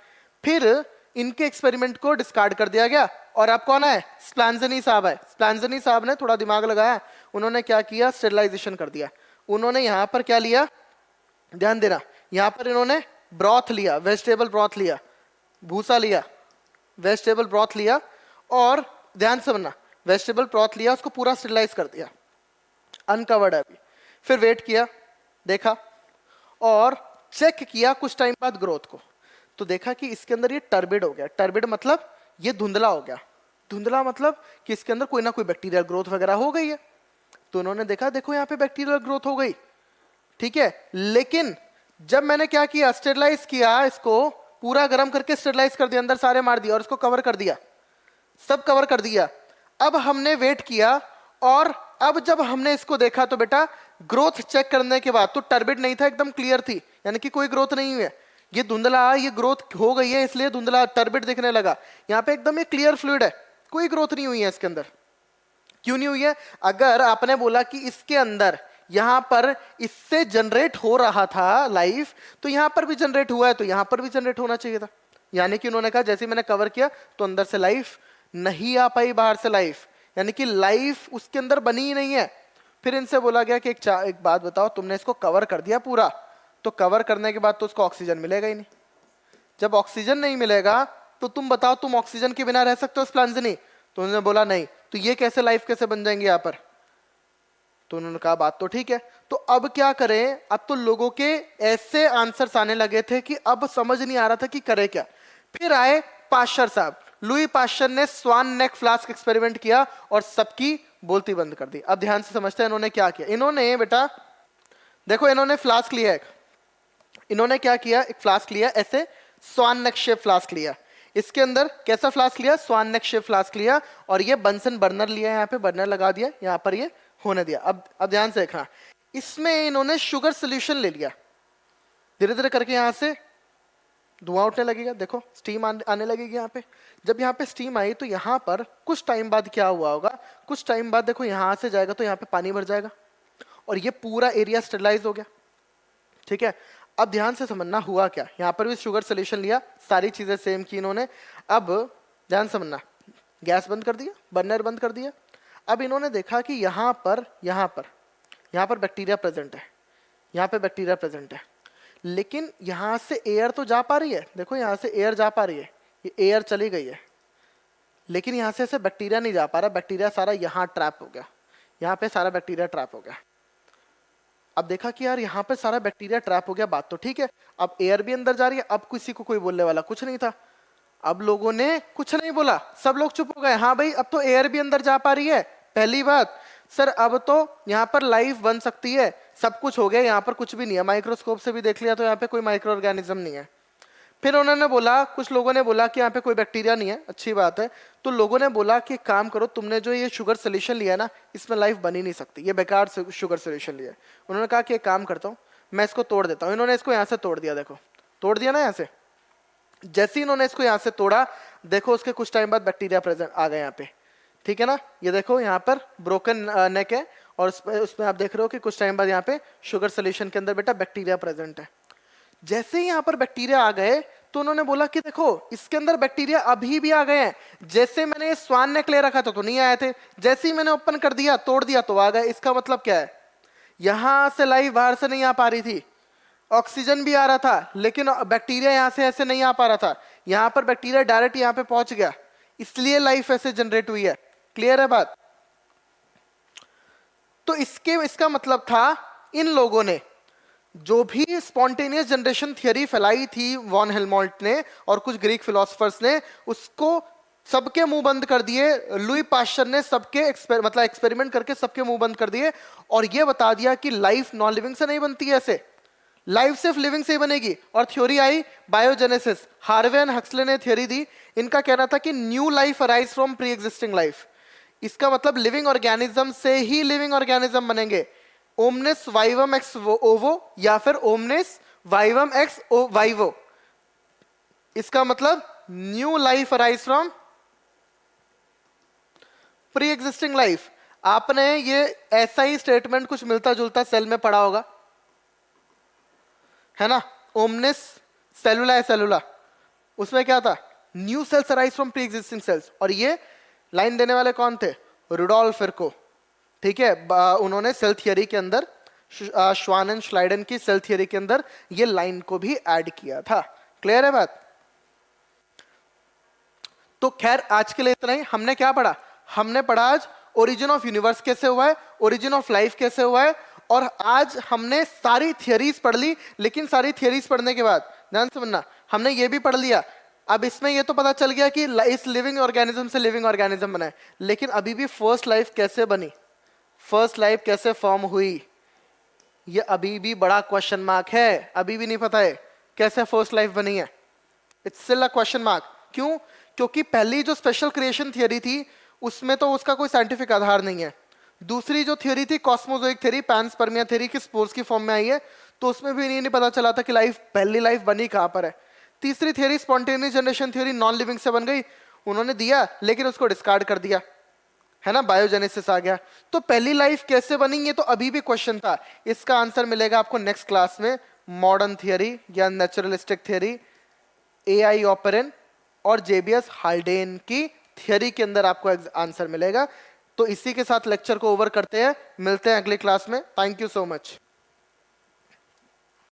फिर इनके एक्सपेरिमेंट को डिस्कार्ड कर दिया गया, और अब कौन है? स्प्लांजनी साहब है। स्प्लांजनी साहब ने थोड़ा दिमाग लगाया, उन्होंने क्या किया, स्टेरलाइजेशन कर दिया। उन्होंने यहाँ पर क्या लिया, ध्यान देना, यहाँ पर इन्होंने ब्रॉथ लिया, वेजिटेबल ब्रॉथ लिया, भूसा लिया, वेजिटेबल ब्रॉथ लिया, और ध्यान से सुनना, वेजिटेबल ब्रॉथ लिया, उसको पूरा स्टेरलाइज कर दिया, अनकवर्ड है अभी। फिर वेट किया, देखा और चेक किया कुछ टाइम बाद ग्रोथ को, तो देखा कि इसके अंदर ये टर्बिड हो गया। टर्बिड मतलब ये धुंधला हो गया। धुंधला मतलब कि इसके अंदर कोई ना कोई बैक्टीरियल ग्रोथ वगैरह हो गई है। तो उन्होंने देखा देखो यहाँ पे बैक्टीरियल ग्रोथ हो गई, ठीक है, लेकिन जब मैंने क्या किया, स्टेरलाइज किया, इसको पूरा गर्म करके स्टेरलाइज कर दिया, अंदर सारे मार दिया और इसको कवर कर दिया, सब कवर कर दिया। अब हमने वेट किया, और अब जब हमने इसको देखा तो बेटा ग्रोथ चेक करने के बाद तो टर्बिड नहीं था, एकदम क्लियर थी, यानी कि कोई ग्रोथ नहीं हुई है। ये धुंधला, ये ग्रोथ हो गई है इसलिए धुंधला टर्बिड दिखने लगा। यहाँ पे एकदम ये क्लियर फ्लूइड है, कोई ग्रोथ नहीं हुई है इसके अंदर। क्यों नहीं हुई है? अगर आपने बोला कि इसके अंदर यहां पर इससे जनरेट हो रहा था लाइफ, तो यहां पर भी जनरेट हुआ है, तो यहां पर भी जनरेट होना चाहिए था। यानी कि उन्होंने कहा जैसे मैंने कवर किया तो अंदर से लाइफ नहीं आ पाई, बाहर से लाइफ, यानी कि लाइफ उसके अंदर बनी ही नहीं है। फिर इनसे बोला गया कि एक बात बताओ, तुमने इसको कवर कर दिया पूरा, तो कवर करने के बाद तो उसको ऑक्सीजन मिलेगा ही नहीं। जब ऑक्सीजन नहीं मिलेगा तो तुम बताओ, तुम ऑक्सीजन के बिना रह सकते हो स्प्लांजनी? तो उन्होंने बोला नहीं। तो ये कैसे लाइफ कैसे बन जाएंगे यहाँ पर? तो उन्होंने कहा बात तो ठीक है, तो अब क्या करें? अब तो लोगों के ऐसे आंसर्स आने लगे थे कि अब समझ नहीं आ रहा था कि करे क्या। फिर आए पाश्चर साहब, लुई पाश्चर ने स्वान नेक फ्लास्क एक्सपेरिमेंट किया और सबकी बोलती बंद कर दी। अब ध्यान से समझते हैं इन्होंने क्या किया। इन्होंने बेटा देखो, इन्होंने फ्लास्क लिया एक, इन्होंने क्या किया, एक फ्लास्क लिया ऐसे स्वान नेक शेप फ्लास्क लिया। इसके अंदर कैसा फ्लास्क लिया, स्वान नेक शेप फ्लास्क लिया, और ये बंसन बर्नर लिया, यहाँ पे बर्नर लगा दिया, यहाँ पर ये होने दिया। अब ध्यान से देखना, इसमें इन्होंने शुगर सोल्यूशन ले लिया, धीरे धीरे करके यहाँ से धुआं उठने लगेगा, देखो स्टीम आने लगेगी यहाँ पे। जब यहाँ पे स्टीम आई तो यहाँ पर कुछ टाइम बाद क्या हुआ होगा, कुछ टाइम बाद देखो यहाँ से जाएगा तो यहाँ पे पानी भर जाएगा और ये पूरा एरिया स्टेरिलाइज हो गया। ठीक है, अब ध्यान से समझना हुआ क्या, यहाँ पर भी शुगर सोल्यूशन लिया, सारी चीजें सेम की इन्होंने। अब ध्यान समझना, गैस बंद कर दिया, बर्नर बंद कर दिया। अब इन्होंने देखा कि यहाँ पर बैक्टीरिया प्रेजेंट है, यहाँ पे बैक्टीरिया प्रेजेंट है, लेकिन यहाँ से एयर तो जा पा रही है, देखो यहाँ से एयर जा पा रही है, ये एयर चली गई है, लेकिन यहाँ से ऐसे बैक्टीरिया नहीं जा पा रहा, बैक्टीरिया सारा यहाँ ट्रैप हो गया, यहाँ पे सारा बैक्टीरिया ट्रैप हो गया। अब देखा कि यार यहाँ पे सारा बैक्टीरिया ट्रैप हो गया, बात तो ठीक है, अब एयर भी अंदर जा रही है, अब किसी को कोई बोलने वाला कुछ नहीं था। अब लोगों ने कुछ नहीं बोला, सब लोग चुप हो गए। हाँ भाई, अब तो एयर भी अंदर जा पा रही है, पहली बात। सर अब तो यहाँ पर लाइफ बन सकती है, सब कुछ हो गया, यहाँ पर कुछ भी नहीं है, माइक्रोस्कोप से भी देख लिया तो यहाँ पे कोई माइक्रो ऑर्गेनिज्म नहीं है। फिर उन्होंने बोला, कुछ लोगों ने बोला कि यहाँ पे कोई बैक्टीरिया नहीं है, अच्छी बात है। तो लोगों ने बोला कि काम करो, तुमने जो ये शुगर सोल्यूशन लिया ना, इसमें लाइफ बन ही नहीं सकती, ये बेकार शुगर सोल्यूशन लिया है। उन्होंने कहा कि एक काम करता हूँ, मैं इसको तोड़ देता हूँ। इन्होंने इसको यहाँ से तोड़ दिया, देखो तोड़ दिया ना यहाँ से। जैसे ही इन्होंने इसको यहाँ से तोड़ा, देखो उसके कुछ टाइम बाद बैक्टीरिया प्रेजेंट आ गए यहाँ पे, ठीक है ना। ये देखो यहाँ पर ब्रोकन नेक है और उसमें आप देख रहे हो कि कुछ टाइम बाद यहाँ पे शुगर सोल्यूशन के अंदर बेटा बैक्टीरिया प्रेजेंट है। जैसे ही यहाँ पर बैक्टीरिया आ गए तो उन्होंने बोला कि देखो इसके अंदर बैक्टीरिया अभी भी आ गए हैं, जैसे मैंने ये स्वान नेक ले रखा था तो नहीं आए थे, जैसे ही मैंने ओपन कर दिया, तोड़ दिया तो आ गए। इसका मतलब क्या है, यहां से लाइफ बाहर से नहीं आ पा रही थी, ऑक्सीजन भी आ रहा था लेकिन बैक्टीरिया यहां से ऐसे नहीं आ पा रहा था, यहां पर बैक्टीरिया डायरेक्ट यहां पे पहुंच गया, इसलिए लाइफ ऐसे जनरेट हुई है। क्लियर है बात। तो इसका मतलब था इन लोगों ने जो भी स्पॉन्टेनियस जनरेशन थियरी फैलाई थी वॉन हेल्मोल्ट ने और कुछ ग्रीक फिलोसफर्स ने, उसको सबके मुंह बंद कर दिए। लुई पाश्चर ने सबके एक्सपेरिमेंट करके सबके मुंह बंद कर दिए और ये बता दिया कि लाइफ नॉन लिविंग से नहीं बनती है, ऐसे लाइफ सिर्फ लिविंग से ही बनेगी। और theory I biogenesis, Harvey and Huxley ने थ्योरी दी। इनका कहना था कि new life arise from pre existing life. इसका मतलब लिविंग ऑर्गेनिज्म से ही लिविंग ऑर्गेनिज्म बनेंगे, ओमनिस वाइवम एक्स ओवो या फिर ओमनिस वाइवम एक्स वाइवो। इसका मतलब new life arise from pre existing life. आपने ये ऐसा ही स्टेटमेंट कुछ मिलता जुलता सेल में पढ़ा होगा, है ना। ओमनिस सेलुला है सेलुला, उसमें क्या था, new sales arise from pre existing cells. और ये लाइन देने वाले कौन थे, रुडोल्फ फिरको, ठीक है। उन्होंने सेल थियरी के अंदर, श्वान एंड श्लाइडन की सेल थियरी के अंदर ये लाइन को भी ऐड किया था। क्लियर है बात। तो खैर आज के लिए इतना ही। हमने क्या पढ़ा, हमने पढ़ा आज ओरिजिन ऑफ यूनिवर्स कैसे हुआ है, ओरिजिन ऑफ लाइफ कैसे हुआ है, और आज हमने सारी थियरीज पढ़ ली। लेकिन सारी थियरीज पढ़ने के बाद ध्यान से सुनना, हमने ये भी पढ़ लिया, अब इसमें ये तो पता चल गया कि इस लिविंग ऑर्गेनिज्म से लिविंग ऑर्गेनिज्म बना है, लेकिन अभी भी फर्स्ट लाइफ कैसे बनी, फर्स्ट लाइफ कैसे फॉर्म हुई, ये अभी भी बड़ा क्वेश्चन मार्क है। अभी भी नहीं पता है कैसे फर्स्ट लाइफ बनी है, it's still a question mark. क्यों, क्योंकि पहली जो स्पेशल क्रिएशन थियरी थी उसमें तो उसका कोई साइंटिफिक आधार नहीं है। दूसरी जो थ्योरी थी कॉस्मोजोइक थ्योरी, पैनस्पर्मिया थ्योरी की स्पोर्स की फॉर्म में आई है, तो उसमें भी नहीं पता चला था कि लाइफ, पहली लाइफ बनी कहां पर है। तीसरी theory spontaneous generation theory, non living से बन गई, उन्होंने दिया लेकिन उसको डिस्कार्ड कर दिया, है ना, बायोजेनेसिस आ गया। तो पहली लाइफ कैसे बनी, ये तो अभी भी क्वेश्चन था। इसका आंसर मिलेगा आपको नेक्स्ट क्लास में, मॉडर्न थियरी या नेचुरलिस्टिक थियरी, एआई ऑपरेन और जेबीएस हाल्डेन की थियरी के अंदर आपको आंसर मिलेगा। तो इसी के साथ लेक्चर को ओवर करते हैं, मिलते हैं अगली क्लास में। Thank you so much.